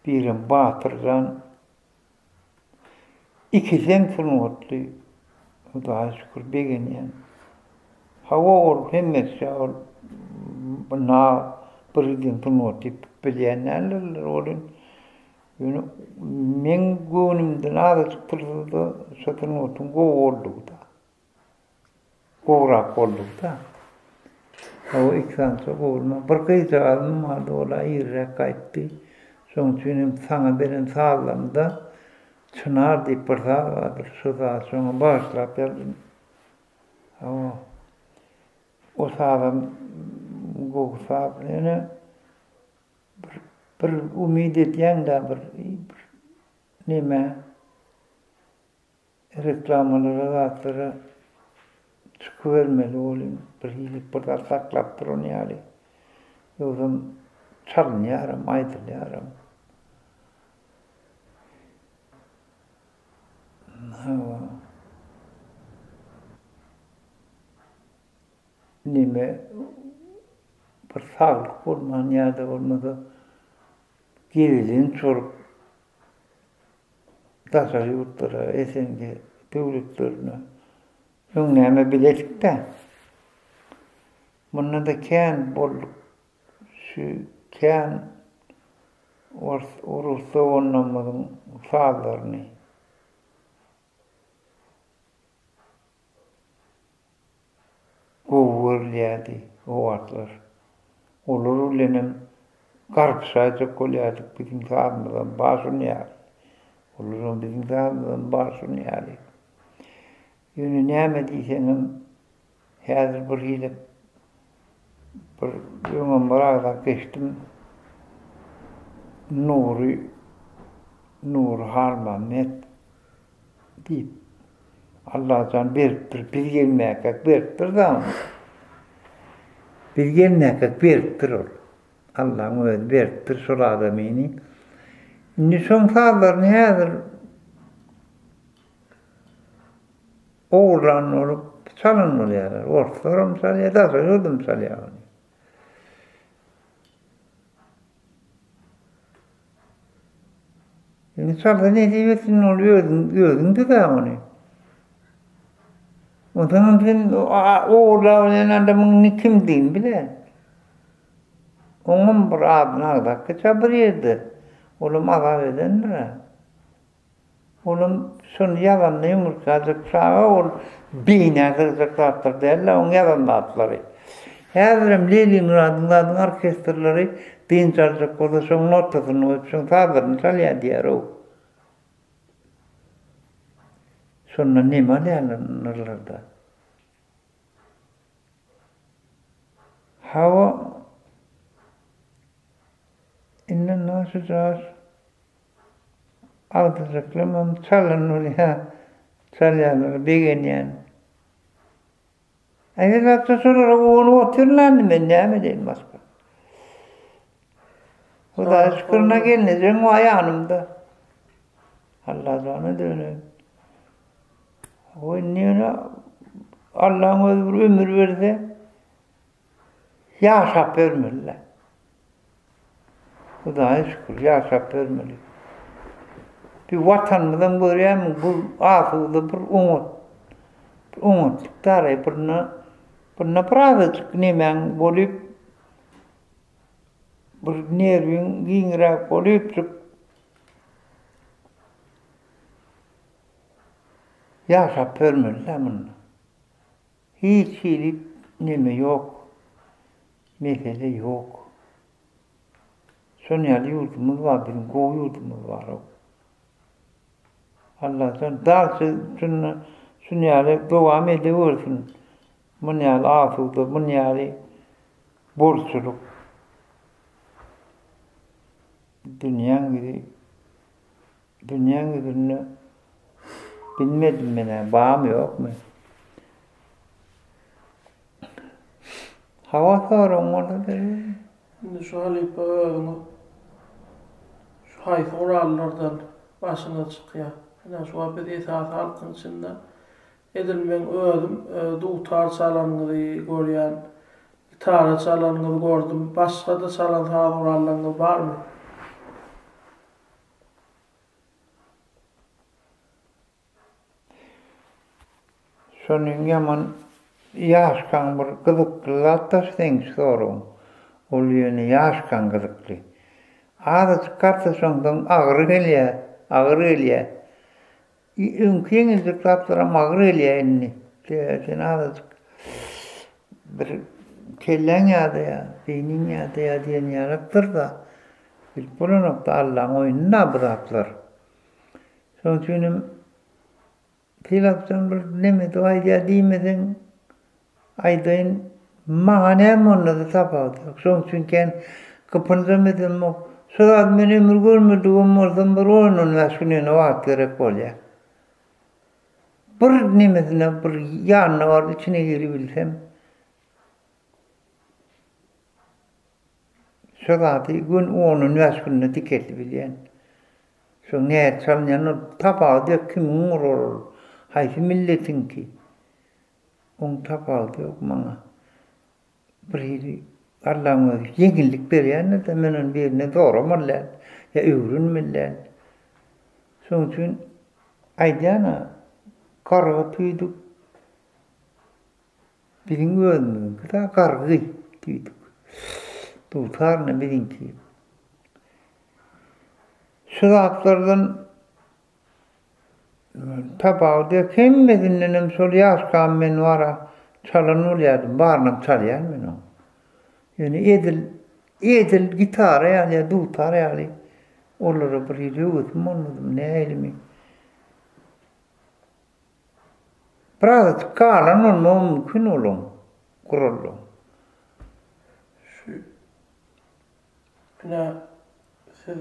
Birim batırcan. 2'den tunutlu. Daha şükür begeniyen. Hava ol hemmesi ol. Na birden tunutlu bileyenlerler olun. Men gönümden adı çıktırdı da satın otun go olduk da. Goğrak olduk da. O 2 sancak oğlum. Bir kıyıca aldım vardı ola irre kayıttı. Sonuçta sana benim sağlamda çınar deyip bir sağ vardır. Şu sağ sonra başlayıp geldim. O sağlam bu sağlam bir umid etiyen de bir nime reklamaları, zatları çıkıvermeli oğlum. Bir iyilik burada saklap durun yani. Yoksa çalın yarım, aydın yarım. Nime bir sağlık olman ya da olmadı. Gerilin çorup taşa yurtlara, esenge devletlerine önleme biledik de bunun da kâin bolluk şu kâin orası onlamadın sağlarını Uğurlayadı o atlar. Olur ulenim karpsayca kolyadık bizim sağımızdan başını yağdı. Olur bizim sağımızdan başını yağdı. Yönü neyemediysenim hazır bir hile bir yönüm bırakıp geçtim. Nur harmamet deyip Allah'tan bir gelmeyecek birdir da bir gelmeyecek birdir ol. Allah'ın öyle birdir sol adamını. Şimdi son sağlarını hazır oğlan olup çalın oluyorlar. Ortalarım çalıyor da söyledim çalıyor. Şimdi çalda ne diyorsun oluyor gördün de onu. O zaman ben oğlan adamın kim diyeyim bile. Onun bir adına da kaça bir yerde. Oğlum azap edendir. Oğlum son yalanla yumurtacık sağa ol beyine kıracaklardır derler. Onun yalanla atları. Hazırım Leyli Murad'ın orkestraları din çalacak oldu. Son notasını öpsün sağlarını çalıyor diyor o. Sonra ne malyanırlar da. Hava innen nasıl çağır? Ağdırıklamam çalın oraya. Çalyanlar beğeniyen. Evvelce sonra onu oturlandı ben ne edeyim başka. O da şükürüne gelince o ayağımda. Allah'tan dönüyorum. O niye Allah'ın ömür verdi. Yaşap vermeliler. O da şükür yaşap vermeli. Bir vatanımızdan görüyorum bu ağzıda bir umut tarih pernah pravet nemen bolip bernerving gingra bolip yaşap vermeliler bunu. Hiç iyilik neme yok. Mesele yok. Sonyalı yurdumuz var, bizim koğu yurdumuz var. Allah'tan dersi sonyalı devam ediyorsun. Sonyalı afıda, sonyalı borçluluk. Dünyanın gidini bilmedim ben, bağım yok mu? Hava sorun orada değil. Şimdi şu halife öğünü şu hayf orallardan başına çıkıyor. Yani şu abedi saat halkın içinde edilmen öğüdüm. Duğtar çalanları görüyen, gitarı çalanları gördüm. Başka da çalan saat orallarında var mı? Sonun yaman yaşkan bir kızıklılar sen sorun. Oluyor yaşkan kızıklı. Ağrı çıkarsa sondan ağrı geliyor. Ünkenin zıklatlara ağrı geliyor enni. Sen ağrı bir kellen ya, beynin ya diyen yaraktır da. Bu nokta Allah'ın oyununa bıraktılar. Son günüm Filaptan bir neme dua diyemedin. Aydın mahanem onları tapadı. Son çünkü kapınzamadım o. Sonra ben ömür görmedim orada bir onun aşkına vaat gerek oluyor. bir nimesine bir yanına var içine girebilsem şurada gün onun yaşını diketli bilen. Şu ne çalınyanı tapağı kim olur? Haysi milletin ki. On tapağı yok bana. Bir Allah'ın yengilik berýän de menen birine doğramarlar. Ya öwrünmeler. Şoň üçin aýdýana karga tüýdük. Biriň özüniň da kargy tüýdük. Tutarna birinki. Şu zatlardan tabağı kemmedinden sol ýaşkan men wara çalanylýardy. Barnam çalýar men o. Yani edil gitara yani dutar yani. Onlara bir yürüyordum, onladım, ne elimi. Biraz kalan olma mümkün olun, kurulun. Yine siz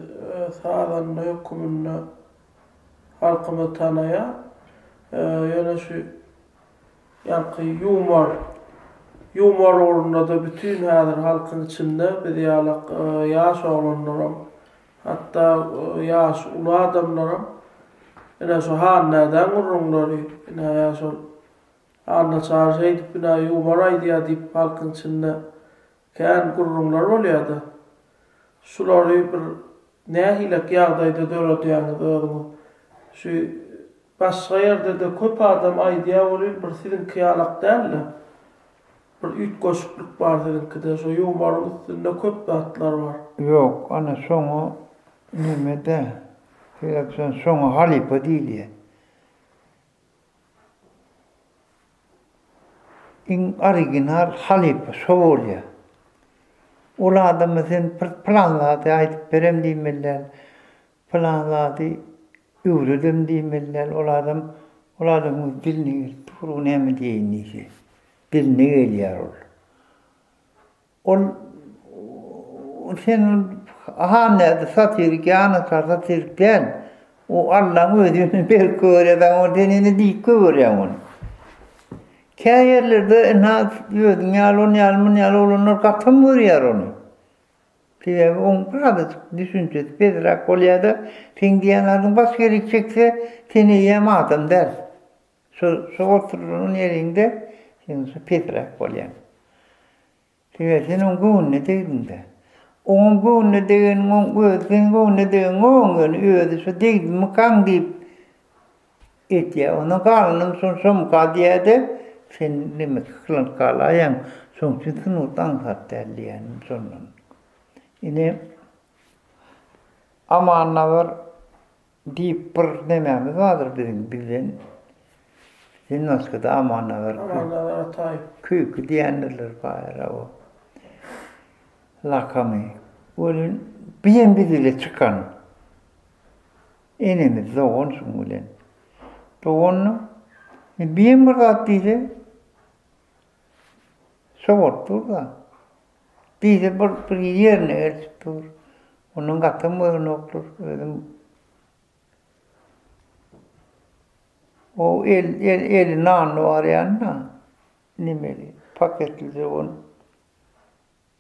sağdan hükümünü halkımı tanıya, yani şu yankı yumor uğruna da bütün her halkın içinde bir diyalog yaş oğlanlarım, hatta yaş ulu adamlarım, yine şu haneden urunları, yine yaş ol, hanna çağrı edip yine yumor aydiya deyip halkın içinde kendi kurumlar oluyordu. Şuları bir ne hilek yağdaydı döröt yani dörümü. Şu başka yerde de köp adam aydiya oluyor, bir sizin kıyalak derler. Bir üç koşukluk var dedin ki şu yumorun üstünde köp atlar var. Yok, ana sonu nimede, filaksan sonu halipa değil ya. In original halipa soğulya. Ola adamı sen planladı, ayet berem diyemeler, planladı, üredim diyemeler, ola adamın dilini turu nemi diyeyinliyse. Dilini geliyor ol. Sen hanede satirik, satirik değil. O Allah'ın ödüğünü bir kıvırıyor, o denini değil kıvırıyor onu. Kâyerlerde naat diyordun, yal olunur, katım vuruyor onu. Diye on biraz düşünce bedrak oluyor da, sen diyenlerden başka yere çekse, seni yemadım der. Şu otururun yerinde, sen bedrak oluyor. Diye sen on güğünne değildin de. On güğünne değin, sen güğünne değin, on ödü, şu değildin mi kan deyip et ya, onun karnının son kadiye de, sen demek kılan kalayan son için utan derleyen sonun. Yine amanla var deyip bir dememiz vardır bizim bilen. Sen nasıl da amanla var. Amanla var atay. Köyü diyenler bayrağı o. Lakamı. Onun bir biriyle çıkan. Enemiz doğun sumulen. Doğunu bir murat diye soğuttur da. Diye bir yerine eriştir. Onun katımı noktur. O el nanı var yanına. Nimeli. Paketli onu.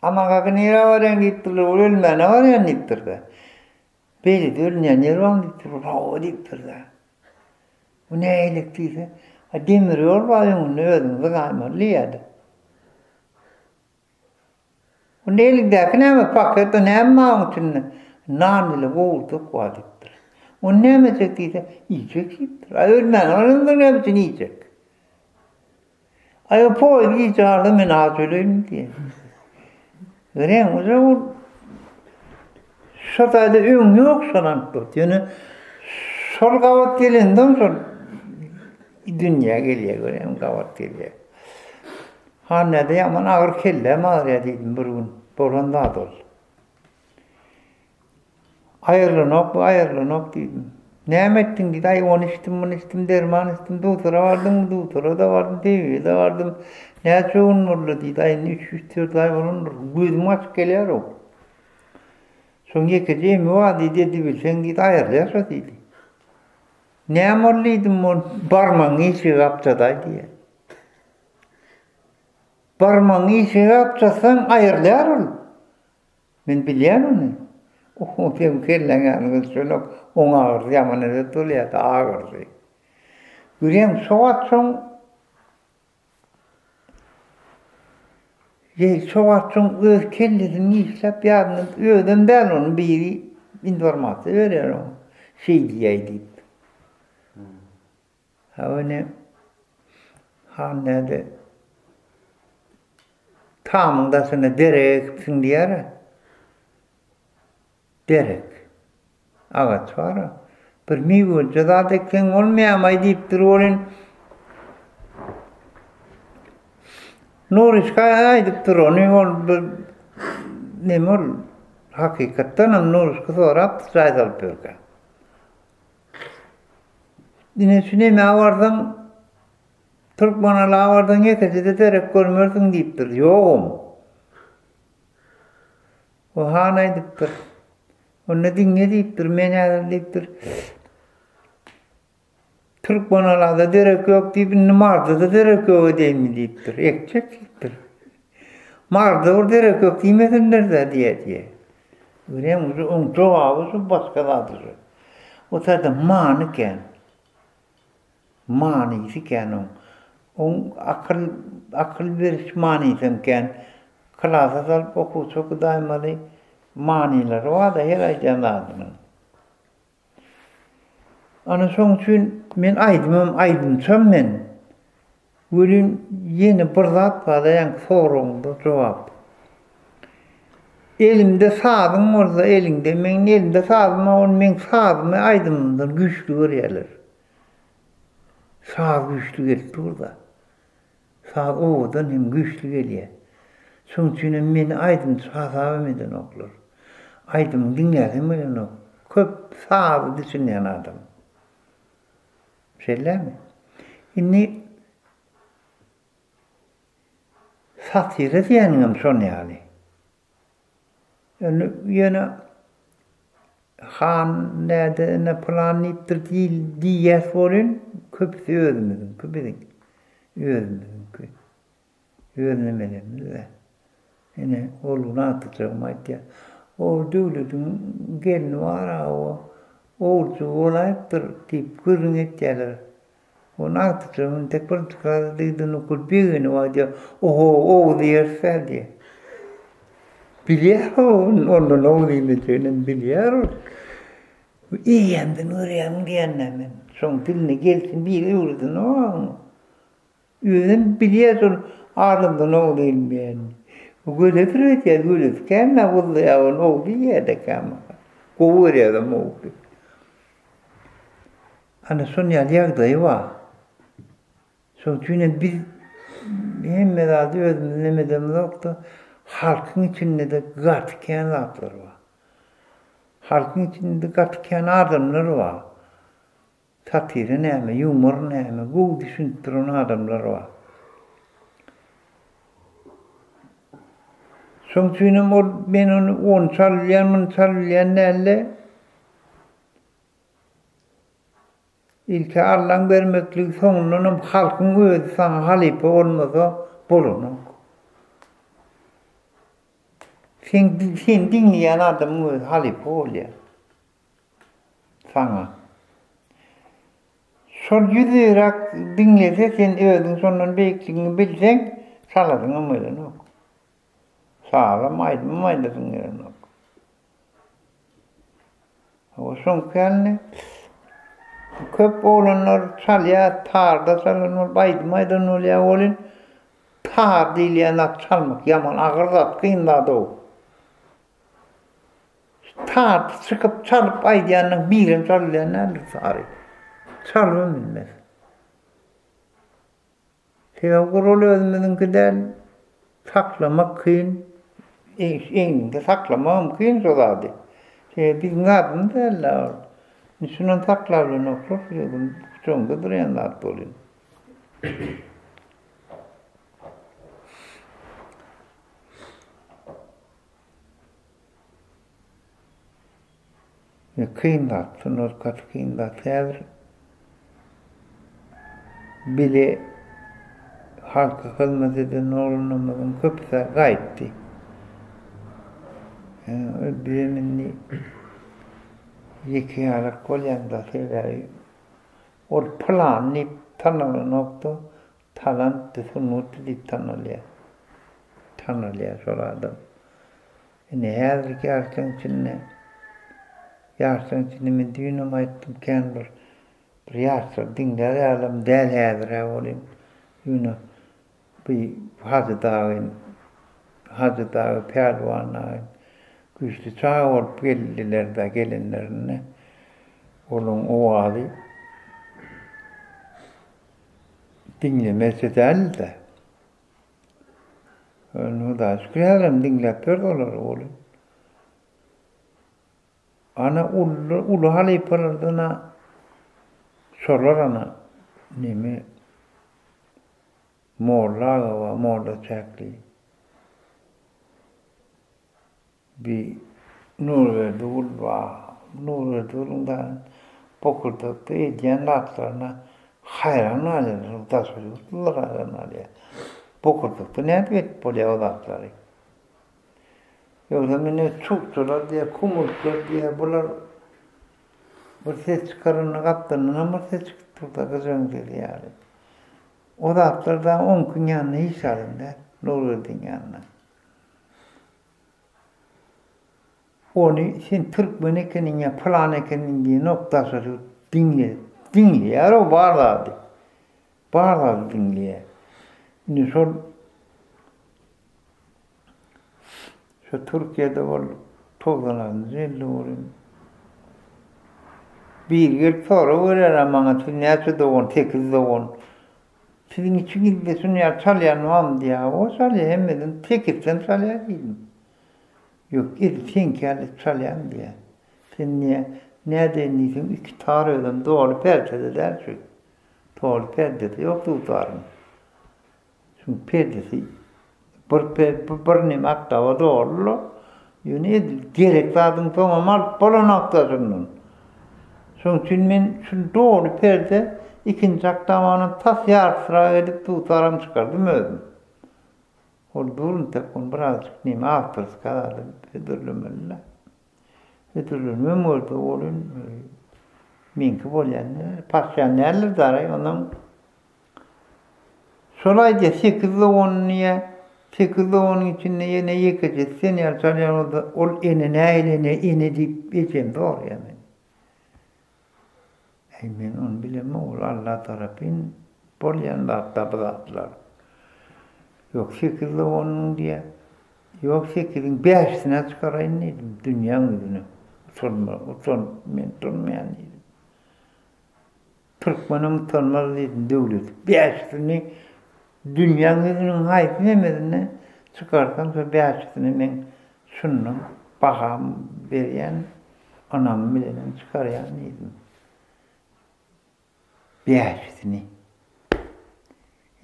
Ama kakı nere var yan gittirler. O ölmene var yan gittirler. Beli de ölmeyen yer var gittirler. O gittirler. Bu ne eylektiyse. Demir yol var onun ödünüzü kaymalı yedi. O nelikdeki ne mi paketi ne mi mağutunu nan ile boğulduk vadiktir. O ne mi çektiyse yiyecek yiyecek. Ay ölmen onun ne biçim yiyecek. Ay o poğu yiyecek arada men ağzöleyim diye. Göreyim o zaman şatayda ün yok sanan tut. Yani sol kavat gelinden sonra dünya geliyor göreyim kavat geliyor. Hanede yaman ağır kelle mağaraya dedim bir gün. Boran da dol. Ayırlı nok dedim. Ne ettin dedi. Ay onu içtim, derman içtim. Doktora vardım, doktora da vardım, TV'ye de vardım. Ne çoğun oldu dedi. Ay 3-4 ay olunur. Gözüm açık geliyor o. Son yekeceğim var dedi. Bilsen dedi ayırlı yaşa dedi. Ne morluydım o barman işi yapçaday diye. Barman işi yapçasan ayırlar ol. Ben biliyorum onu. O benim kelleğim şöyle ona ağırdı yaman ede tuluya da ağırdı. Göreyim soğatçın soğatçın öz kellerini işlep yarını öğden ben onun biri informasyon veriyorum. Şey diyeydi. Ha onu hanede tamındasını derek diyer. Derek. Ağaç var. Bir meyve cadadekken olmayamay deyip dururun. Nuriskaya aydıp dururun. Ol ne ol hakikaten nuriska sonra sayısal pörke. Yine süneme avardan Türkmenala avardan yekesi de derek görmüyorsun deyip dur. Yoğum. O hanaydıp dur. O ne dinle deyip dur. Menyadan deyip dur. Türkmenala'da derek yok deyip Marda'da derek yok değil mi deyip dur. Ekecek deyip dur. Marda or derek yok deymedin nerede diye. Göreyim onun cevabı başkalardır. O zaten manıken. Manisiken on akıl veriş manisken klasa salp oku çok daimali maniler var da her ay canladın. Ana son için men aydın men. Bugün yeni bir zat var da yani sorumda cevap. Elimde sağdım orada elinde men elimde sağdım on men sağdım aydındır güçlü görüyorlar. Sağ güçlü geldi burada. Sağ oğudan hem güçlü geliyor. Son için men aydın sağlameden okulur. Aydın dinledim öyle ok. Köp sağ düşünen adam. Şeyler mi? Şimdi satire diyenim son yani. Yani han ne planlayıptır değil diye sorun köpüsü öğrenmedim. Köpüsü öğrenmedim. Öğrenemedim de. Yani oğluna atacağım diye. O devletin gelini var o oğulcu olayıptır deyip kırın ettiler. Onu atacağım tekrar çıkardıydın okul bir günü var diye. O diyerse diye. Biliyor onun oğlunu söylenen biliyor. İyi yandın oraya diyenlemin. Son diline gelsin bir yurdun o. Yüzün biliyorsun ağrından oğluyum ben. O göle kırık ya göle. Kendine vurdu ya onun oğlu yerde kama. Kovur ya da oğlu. Ana son yalyagdayı var. Son çünkü biz hem medalde ödemlemediğimiz yoktu. Halkın içinde de gatken laflar var. Halkın içinde gatken adamlar var. Satire neyme, yumor neyme, god düşündüren adamlar var. Sonuçta ben onu sallayan neyle ilk Allah'ın vermeklik sonunun halkın özü sana halife olmasa bulunur. Sen dinleyen adamın halife oluyor. Sana. Son yüzürak dinlese sen ödün sonunun bekliğini bilsen saladın ama öyle yok. Sağlam aydın yok. O son kendine köp olanlar çalya tarda çalanlar aydın oluyor olun. Tar dileyenler çalmak yaman ağırdat kıyınladı o. Tar çıkıp çalıp aydayanın birim çalıyanlar sarı. Çalma bilmez. Sebep kurulu özmedin kadar saklamak kıyın. Eninde saklamam kıyın solardı. Biz adını derler. Şunun saklarını okur. Çoğunda duruyanlar oluyor. Kıyınlar. Şunlar katı kıyınlar. Sever. bile halka hizmet eden oğlunumuzun köpüse kayıttı. Birinin yıkayarak kolyanda şeyleri o planı tanılı nokta talantı sunutlu tanılıyor soradım. Her bir yaştan içinde mi düğünüm ayttım kendir. Bir yaştan dinler alım del hedir olayım. Yine bir Hacı Dağı Pervana'nın güçlü çağı olup geldiler de gelinlerine. Onun o adı dinlemesi değil de. Onu da şükredelim dinlep durdular oğlum. Ana ulu halipalarına sorar ana nemi morlağı ve morla çekli. Bir nur verdi ulva, nur verdi ulundan pokurdukta ediyen latlarına hayran alır, da çocuklar hayran alır. Pokurdukta ne et böyle o latları. Yoksa beni çokçular diye, kumutlar diye bunlar bir ses çıkarını kaptanına ama ses çıktı da kızın dedi yani. O latlardan 10 gün yanına hiç alındı, nur verdin yanına. Onu sen Türkmen'in ya Planeke'nin diye noktası dinliyor o bağladı. Bağladı dinliyor. Şimdi şu Türkiye'de var toplanan zilluğun. Bir yıl sonra verir ama sünnetçi doğun, tekiz doğun. Sizin için gidip sünnet çalyan var diye. O çalıyor hemmeden tekizden çalıyor değilim. Yok, sen geldi çalyan diye. Sen ne denliyorsun? 2 tarihden doğru perdede dersin. Doğru perdede yok tutarım. Çünkü perdesi bir nimet daha doğru. Yine gerek zaten tamam bana noktasının. Çünkü ben şu doğru perde ikinci aktamanın tas yar sıra edip tutarım çıkardım öldüm. O durun tekun birazcık neyim aftırız kadardı. Ödürlümülle. Ödürlümüm orada olun. Minki bolyanlar. Pasyanlarlar daray ondan. Solayca 8'li 10'luya 8'li 10'un içinde yine yıkacağız. Sen yer çalyan orada ol ene deyip geçeyim doğru yani. Ben onu bilmem ol Allah tarafın bolyanlar tablatlar. Yok 8'li 10'un diye. Yok 8'in 5'sine çıkarayım dedim. Dünyanın yüzünü. Ben tutmayan dedim. Türkmen'im tanımaz dedim devlet. 5'sini dünyanın yüzünün hayıf yemediğine çıkarsam sonra 5'sini ben şunun bakam veren anam bilen çıkarayan dedim. 5'sini.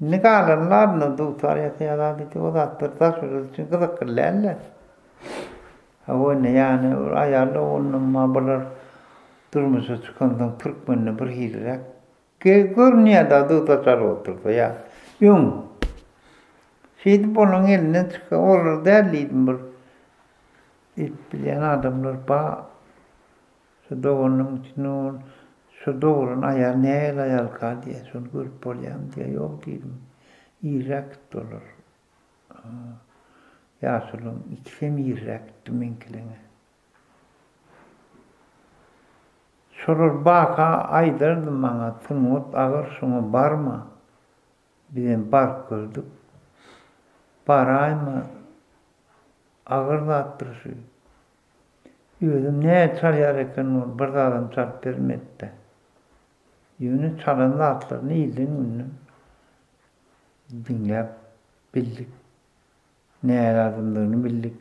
Ne kadarlar ne tutar ya dedi o da tırta şurası için kızıkırlarlar. O ne yani ayarlı onun mabalar durmuşa çıkandan Türkmen'le bir hilrek. Görünüyor da tutar oturdu ya. Yung. Şimdi bunun elinden çıkan olur derliydim bir. Bilen adamlar bağ. Şu doğunun için şu doğrun ayar ne ayar kal diye şunu görüp bolyam diye yok dedim. İrak dolar. Yaşılım ikisem İrak dümenkiline. Sorur baka aydırdım bana tınmut ağır şunu barma. Bizim bark gördük. Barayma ağır da attırışı. Yüzüm ne çalıyor eken bir adam çalıp vermedi. Yüzünü çalan da atlarını iyildin ünlü. Dinleyip bildik. Ne lazımlığını bildik.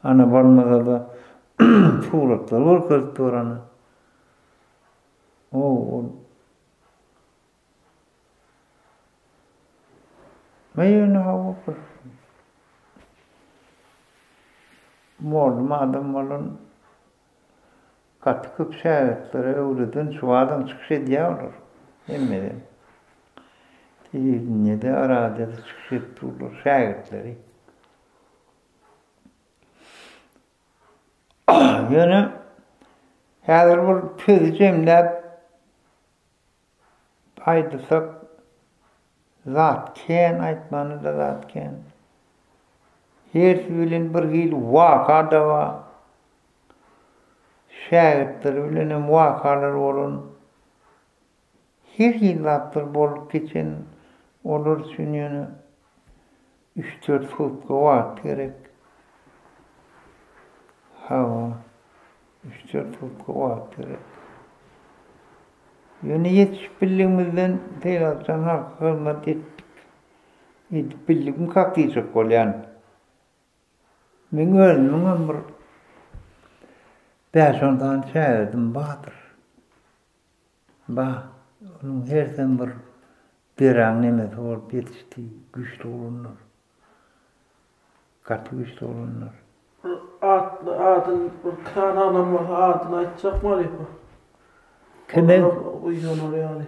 Ana barmada da suratlar var kızdı oranı. O Meyveni hava kır. Morlu adam olun. Katkıp şehirlere öğreden şu adam çıkış ediyor olur. Emmeden. Televizyonda arada çıkıp durur şahitleri. Yani hazır bu tüzcemle aytsak zatken aytmanı da zatken. Her bilen bir hil vaka da var. Şahitler bilen vakalar olun. Her hil zatlar bolup geçen olur çünkü 3-4 futka vaat gerek. Hava 3-4 futka vaat gerek. Yani yetişip bildiğimizden teylatsan halka hürmet ettik. Yetip bildiğim kaklayacak ol yani. Ben öğrendim ömür. Ben sonradan çağırdım Bahadır. Onun her zaman bir annemet olup yetişti. Güçlü olunlar. Katı güçlü olunlar. Adın, bir tane anam var, adını aytacak mı Alipa? Kimin? Uyuyor yani.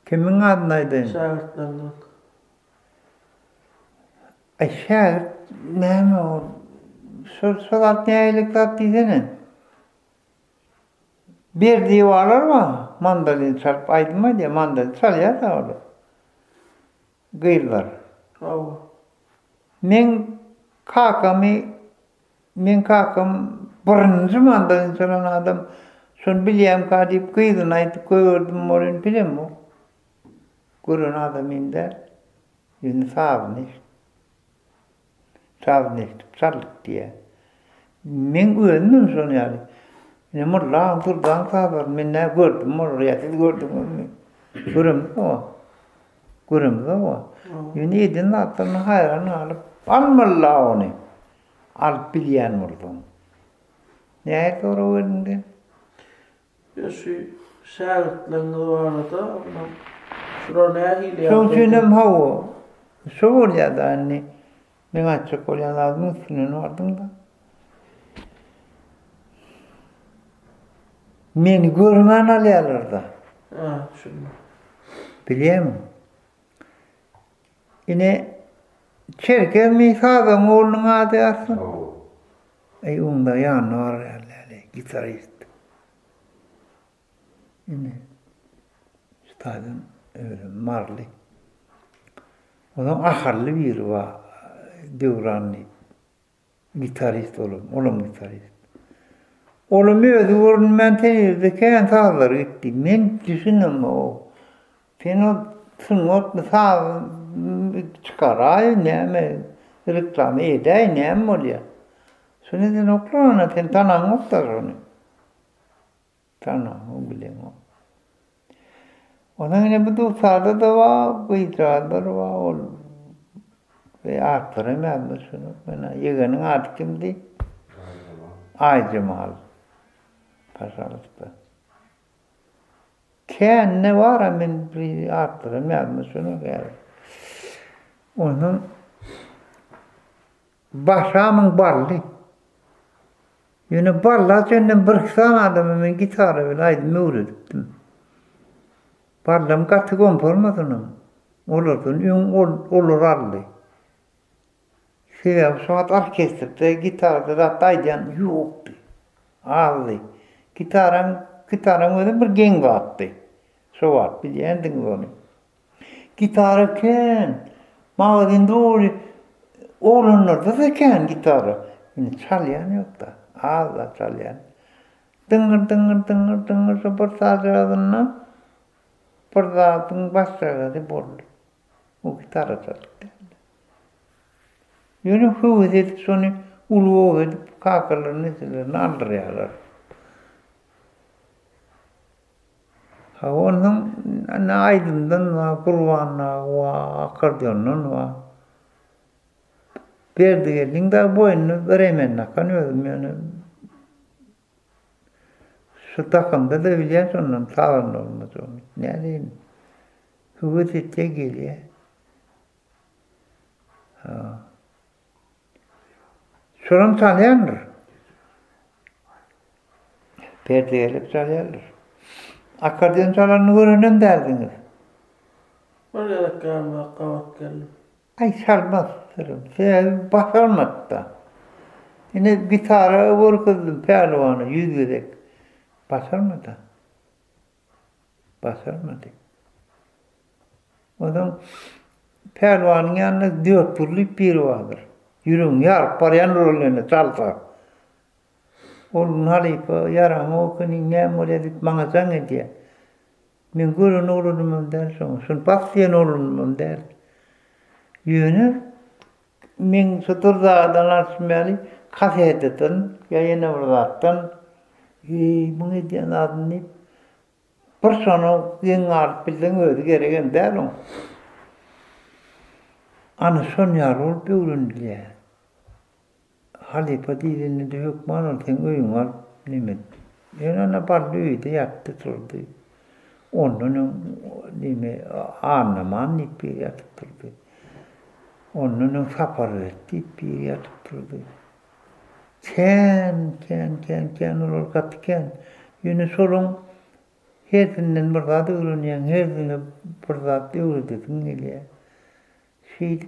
Kimin adınaydı? Şahitlerden. Şahit neyme o? Solat neylikler diyene. Bir divarlar var. Mandalin çalıp aydınma diye mandalin çalıyor da olur. Gıyırlar. Hava. Men kakam birinci mandalin çalan adam son biliyem ka deyip gıydın aytıp gördüm orun bilem mi? Görün adam indi. Yine savunuştup çalık diye. Men öğrendim son yani. Ne mırlan turdan savar. Men ne gördüm mırriyatı gördüm. Görüm de o. Yine edin atlarını hayran alıp almalla onu. Alıp bilyen vurdum. Ne doğru öğrendi? Ya şu şahitlerinde var da şura ne hile Son sünem hava. Soğur ya da anne. Ben açık olan adımın sünün vardım da. Beni görmen alıyorlar da. Ha, şunu. Biliyor musun? Yine Çerker Misa'dan oğlunun adı aslında. Onda yanı var yerlerle, gitarist. Yine stadın öyle marlı. O zaman ahırlı bir var. Devranlı. Gitarist oğlum gitarist. Oğlum ödü ben tenirde sağlar gitti. Ben düşündüm o. Ben o tıngot sağ çıkarayım ne reklam edeyim ne oluyor. Sonra den oklana ten tanan oktar onu. Tanan o bilen o. Ondan yine bu duvsarda da var, bu icraatlar var ol. Ve arttırım yazmış şunu. Bana yığının adı kimdi? Aycemal. Paşalıkta. Kendine var amin bir arttırım yazmış şunu. Onun başamın barlı. Yine barla senden bırksan adamımın gitarı bile aydı müğrediptim. Barlam katı konformasınım. Olurdun, olur arlı. Saat orkestrada gitarda da taydan yoktu. Ağlı. Gitarın öyle bir gen attı. Soğat biliyendin onu. Gitarı ken. Mağdin doğru. Oğlunlarda da ken gitarı. Yine çalyan yok da. Ağla çalyan. Dıngır sıfır sazradığına. Pırdağın başladı boldu. O gitarı çaldı. Yine hıvız edip sonra ulu edip kakalar nesillerini aldırıyorlar. Ha onun aydından var, kurvanla var, akordiyonla var. Verdi geldin de boyunu veremen nakanıyordum yani. Şu takımda da bilen sonundan sağlam olmaz onu. Ne diyeyim? Hıvız edecek geliyor. Ha. Sorun çalyandır. Perde gelip çalyandır. Akordeon çalanını öğrenin derdiniz. Oraya da kavat geldim. Ay çalmazsırım. Sen başarmadı da. Yine gitara vurguladım pehlivanı yüzerek. Başarmadı. Başarmadı. O zaman pehlivanın yanında 4 turluk biri vardır. Yürün yarıp parayan rollerini çalsa. Onun halife yaramı okuyun ne dedik bana sen diye. Men görün olunum der sonra. Şun bastıyan olunum der. Yönü men Soturdağ'dan açmayali kafedetin yayına vurdattan bunu diyen adını bir sonu yeni arp bildiğin ödü gereken der o. Anı son yar olup öğrendile. Halife dilini de hükman olten öyün var nimet. Yani parlıydı yattı durdu. Onun nime anlaman bir yatıp durdu. Onun saparı etti bir yatıp durdu. Ken olur katken. Yine sorun hersinden burada öğreniyen hersinden burada öğretitin ile. Şey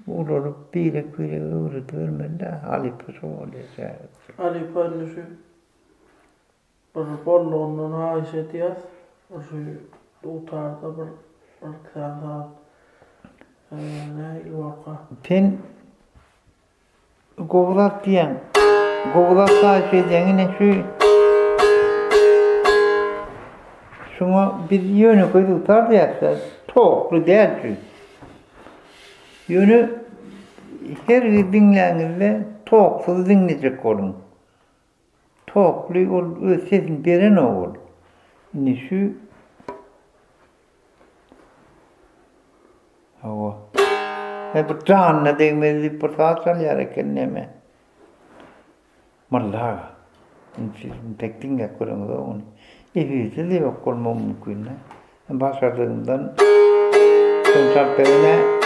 olur bir öğretiyor de Halife söylese. Halife'nin şu bir bollonun haysiyeti yaz. Şu utarda bir kısa ne yuvarka. Pen Goğlak diyen, Goğlak sahibi diyene şuna bir yönü koydu tutardı ya, toklu değil şu. Yönü her bir dinlenirle toksuz dinleyecek olun. Toklu ol, sesin veren ol. Ne şu hava. Hep canlı değmedi, portasal yararken neme. Mallaga. Sizin tektinge kurumda onu. İvisi de yok olma mümkün. Başardığından konserperine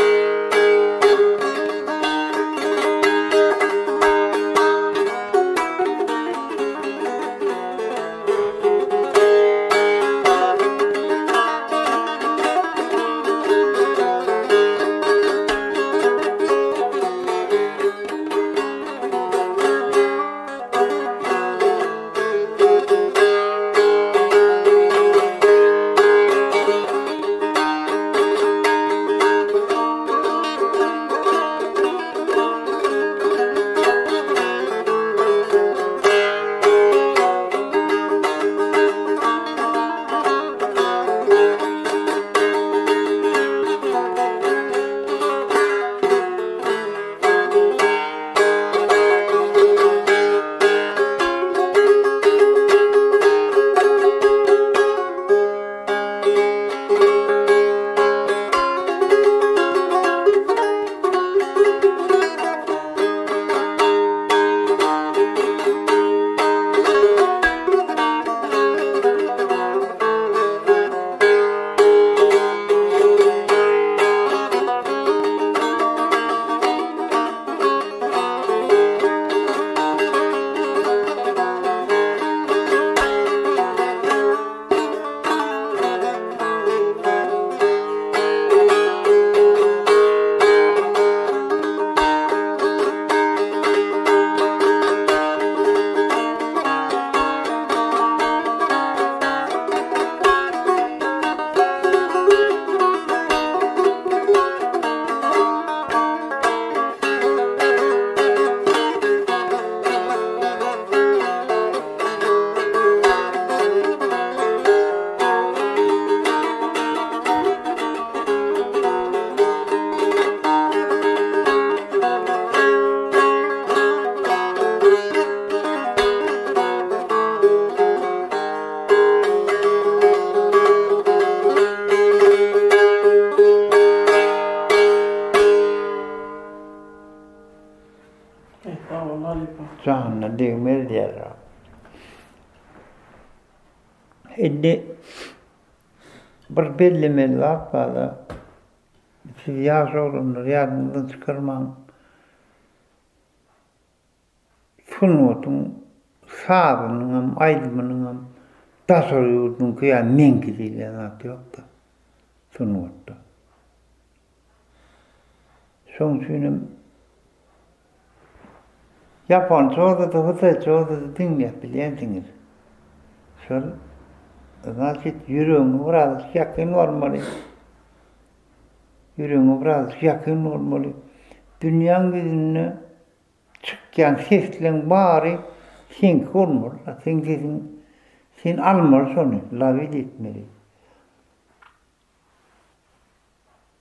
canlı değmez diyorlar. Şimdi bir belli laf var. Siz yaş olunur, yadından çıkarman. Sunutun, sağlığının, aydınının, tasarrufun kıya men gidiyle yok da. Sunutta. Şoň üçin Japonça da Hıtayça da dinlep bilýändiňiz. Şol значит ýüregiňe biraz ýakyn bolmaly. Ýüregiňe biraz ýakyn bolmaly. Dünýäň gözüne çykýan sesleň bary sen görmür, sen almar şonu, lavid etmeli.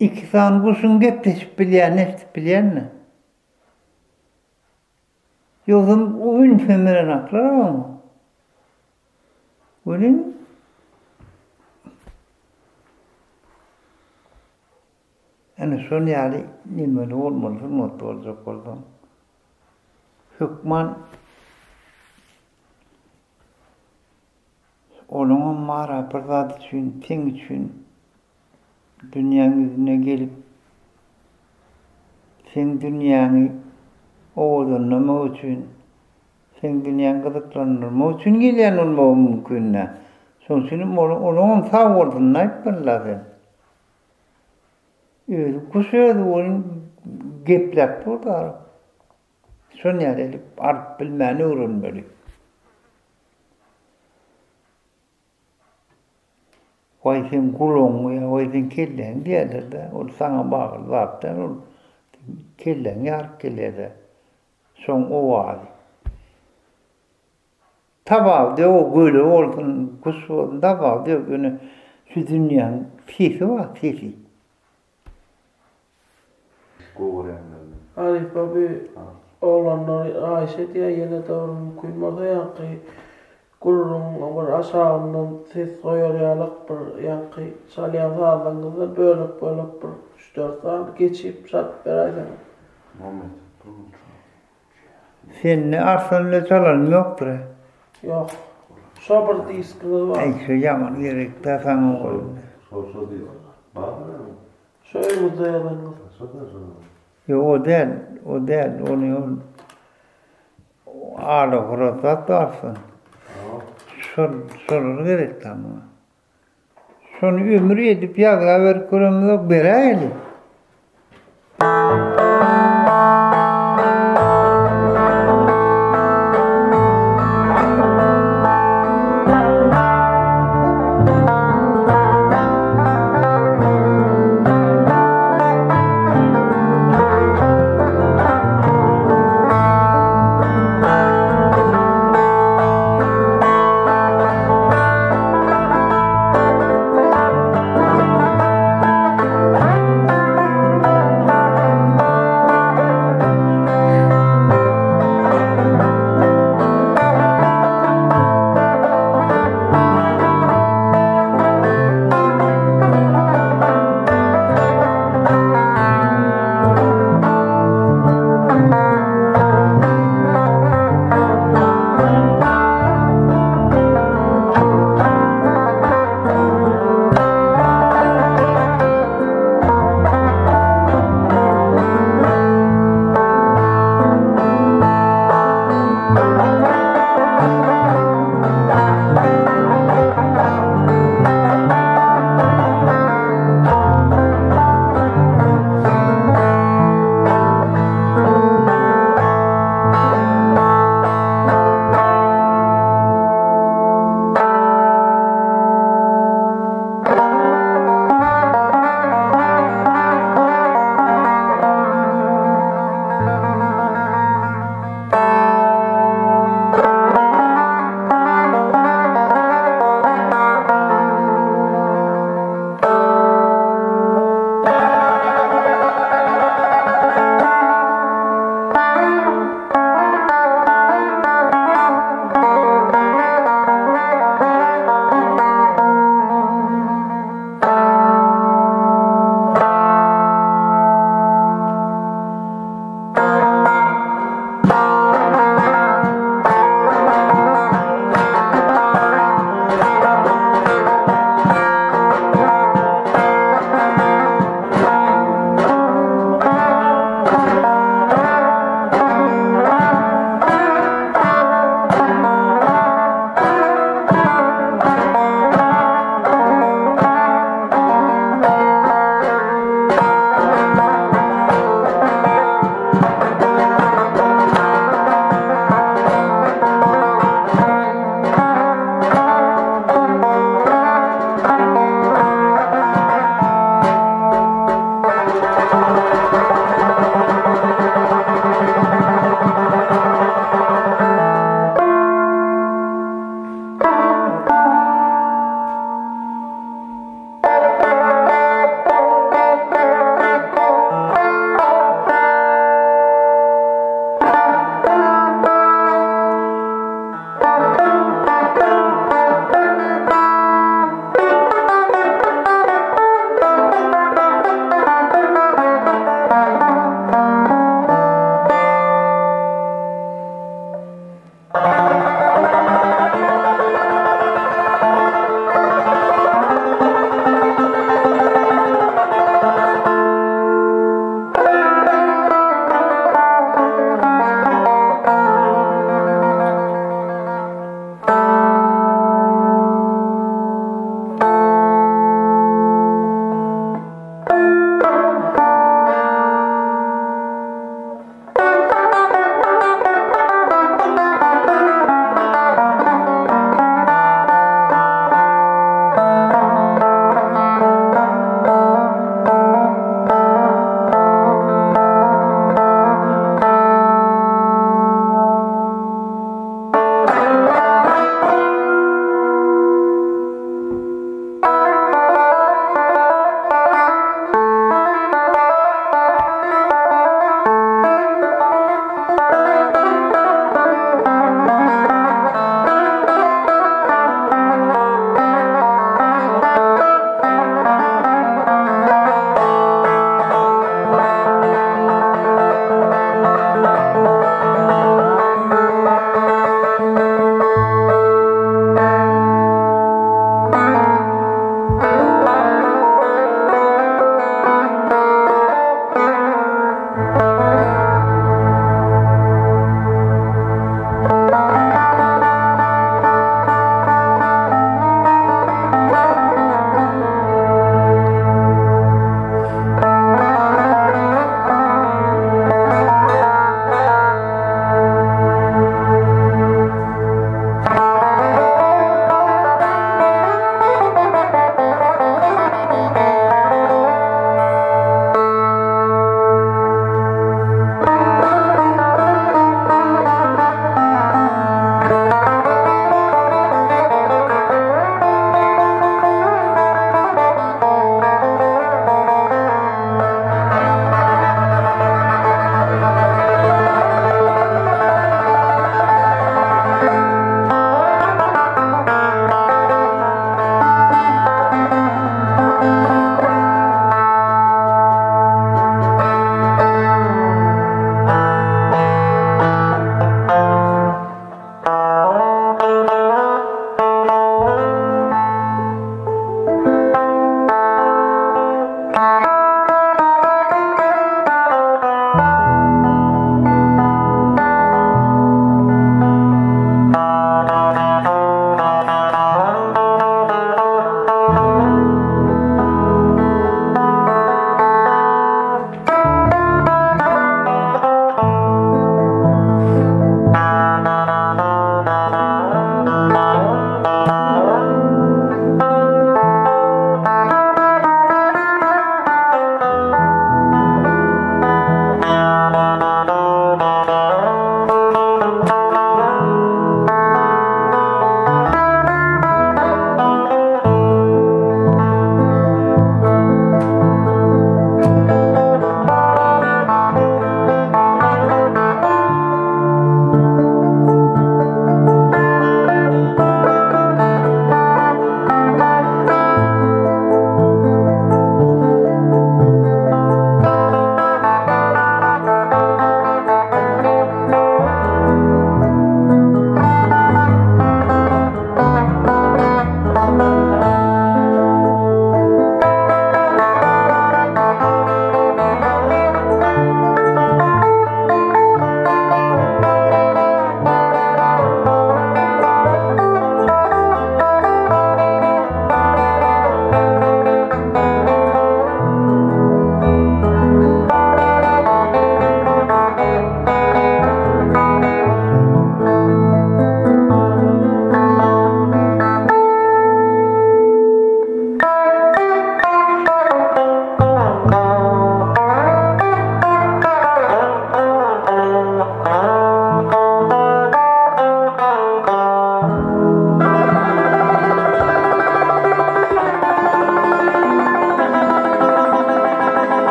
İksan guşun gepleşip bilýän, Yolum o ün femeren aklar ama. Öyle yani son yani nimeli olmalı, mutlu olacak oldum. Hükman onun mara pırdat için, ten için dünyanın yüzüne gelip sen dünyanı oğlunma için sen dünyanın kızıklanırma için gelen olma mümkün ne? Sonuçta onun sağ olduğunu yapman lazım. Kusura onun geplek burada. Son yani arp bilmeni öğrenmeli. Vay sen kulun ya, vay sen kellen diyeler de, o sana bağlı zaten, o kellen yar kellede. Son o var. Tabağı diyor, o böyle olsun, kusur, tabağı diyor, yani şu dünyanın sesi var, sesi. Arif abi oğlanlar Ayşe diye yine doğru mümkün olsa yankı gururun bir aşağından ses koyaryalık bir yankı salyan sağlığında bölük bir 3-4 saat geçip sat beraydan. Senin arsanla çalan yoktur. Yok. Sabır diskiniz var. Ay şu yaman gerek de sana koyun. Şöyle mi dayadınız? Yo o değil, onu ağlı kurata tarsın. Sorur gerek tamam. Şunu ömrü edip yakla ver kurumda bereyli.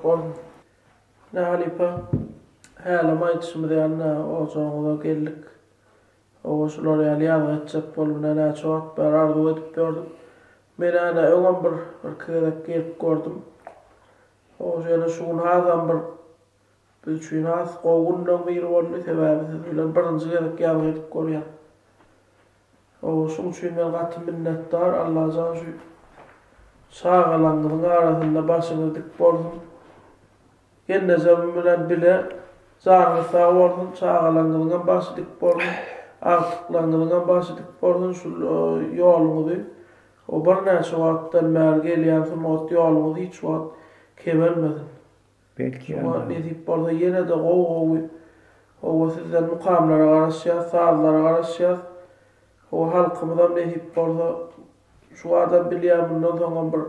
oldum. Ne halipa hala maitsumda yanna ozoğuna geldik. Oğuzlar yani yağıtacak bolmuna ne çoğat bir arzu edip gördüm. Ben ana öğün bir kıyıdak gelip gördüm. Oğuz yani şuun hadan bir bilçüğün has qoğundan bir oldu sebebisiz bilen birinci kıyıdak yağıt edip görüyor. Oğuzun için ben katı minnettar Allah can şu sağalangının arasında başını dik gördüm. Genne zaman bilen bile zargı sağ oldun sağalangının başı dik gördüm. Artıqlanğından başladık. Oradan şu yolumuzu o bir neçe vaattan mər gelýän o yolumuzu hiç vaat kemelmedin. Belki Ama ne deyip orada yine de o sizden mukamlara garaşýar, sazlara garaşýar. O halkymyzdan ne deyip orada şu adam bilýär bundan soňra bir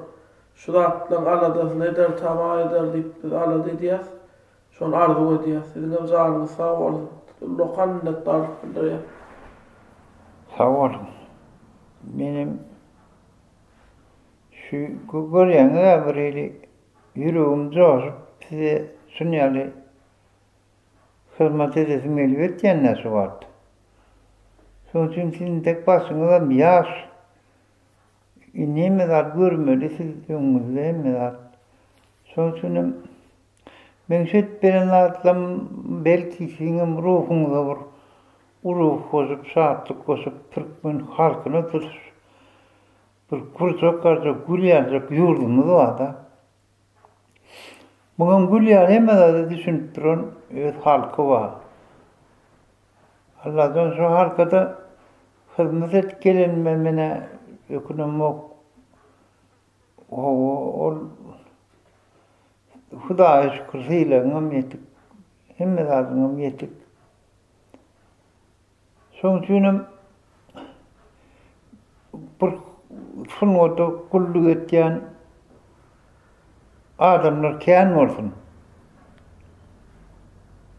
şu zatlaryň aladasyny eder, tamam eder deyip biz alada edýäs. Şonu arzu edýäs. Sizin zargyňyz sağ bolsun. Lokannet tarif bildirýär. Sağ olun. Benim şu görýäňiz birili yüreğim coşup size sunýaly hizmet edesim gelip etýän şu wagt. Şoň üçin sizin tek başyňyza ýaş nemedar görmeli siz öňüňizde emedar. Şoň üçin men şet beren atlam belki siziň ruhuňyza bir uruh koşup, saatlik koşup, Türkmen halkını tutuş. Bir kurcak karcak, gülýärjek yurdumuz var da. Bugün gülýär hemede düşünüp duran öz halkı var. Allah'tan şu halkada hizmet et gelen mene ekonomik o Hudaýa şükür hiýleňem ýetip, hemmedasyňam ýetip. Şoň üçin bir sunwata kulluk etýän adamlar kän bolsun.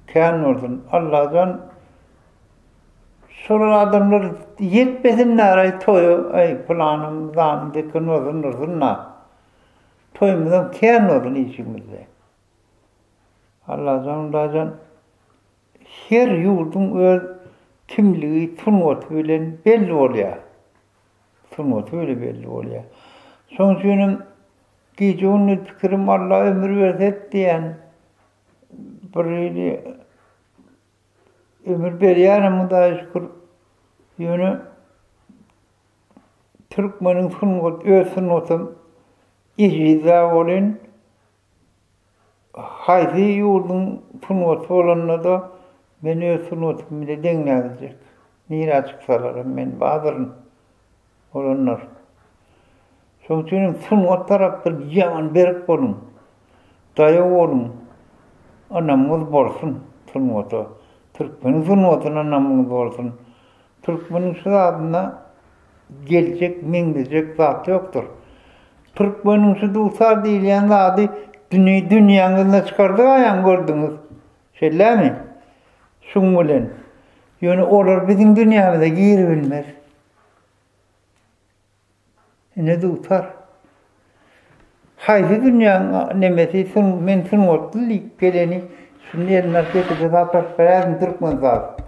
Kän bolsun. Allah'dan şol adamlar ýetmesin näre toýu, ay planymdan dekin bolsun. Toýumyzdan kän bolsun işimizde. Allah'dan her ýurdun öz kimligi sunwat bilen belli bolýar. Sunwat öyle belli bolýar. Şoň üçin gece pikirim Allah ömür berset diýen bir ömür berýär Hudaýa şükür. Ýöne Türkmeniň sunwat öz sunwatym ýeşilde bolan haýsy ýurdun sunwaty bolanda da men öz sunwatymy bilen deňläjek. Nire açyksalar men bazaryn olanlar. Şoň üçin sunwat tarapda ýaman berip bolun. Daýa bolun. Anamyz bolsun sunwaty. Türkmeniň sunwatyna anamyz bolsun. Türkmeniň şu adyna geljek, meňdejek zat ýokdur. Türkmeniň şu dusar diýilýän zady dünýäňizde çykardy aýan gördüňiz. Şeýlemi? Şuň bilen. Ýöne olar biziň dünýämize giri bilmez. Ne dusar? Haýsy dünýäň nemesi men sunwatlyk geleni şundan narketde zatar peräň Türkmen zat.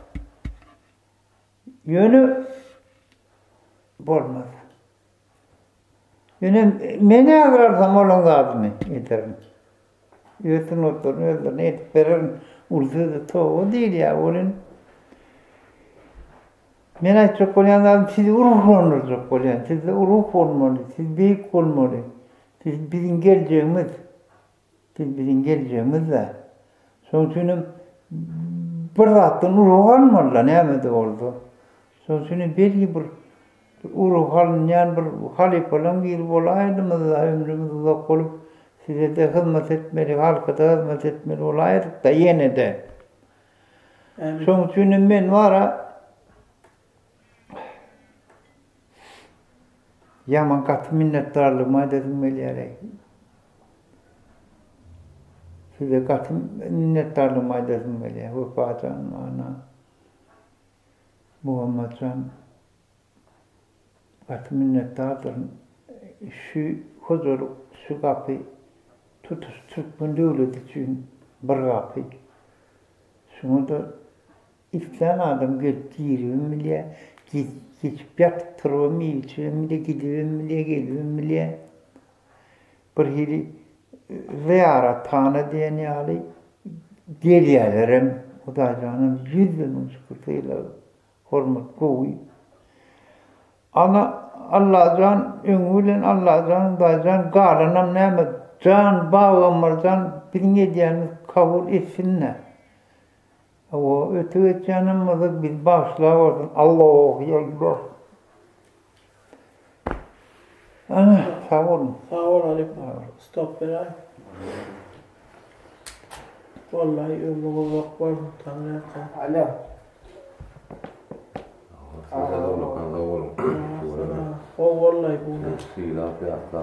Ýöne bolmaz. Ýöne meni agrarsam olan zatyny ederim. Ýötün oturun öldürün etip beren ulsuzda toğu diýilýär bolun. Men aýtjak bolýan siz uruhlanyrjak bolýan, siz uruh bolmaly, siz beýik bolmaly. Siz biziň geljeğimiz. Siz biziň geljeğimiz-de. Şoň üçin bir zatdan uruh almalylar, näme boldy. Şoň üçin belki bir uruh alınýan bir halipalan bir bolaýdymyz, ömrümiz uzak bolup size de hizmet etmeli, halka da hizmet etmeli olaydık da yine de. Şoň üçin men wara ýaman katı minnetdarlygymy aýdasym gelýär. Size katı minnetdarlygymy aýdasym gelýär. Wefacan ana Muhammadcan katı minnetdardyryn. Şu huzurluk, şu kapy tutuş Türkmen devleti için bir kapı. Şunu da İftan adam götürüyor milye geçip yattırıyor milye gidiyor milye geliyor milye bir hili ziyara tane diyen yali geliyelerim o da canım yüzünün sıkıntıyla hormat koyu ana Allah can öngülen Allah can da can garınam neyme can bağımırdan birine diyen kabul etsinler. O öte canımızı bir başla olsun. Allahu Ekber. Ana sağ olun. Sağ ol Ali. Stop ver. Vallahi ömrüme bak var mı Tanrı? Alo. Hadi oğlum. O vallahi bu ne? Silahı yaptı.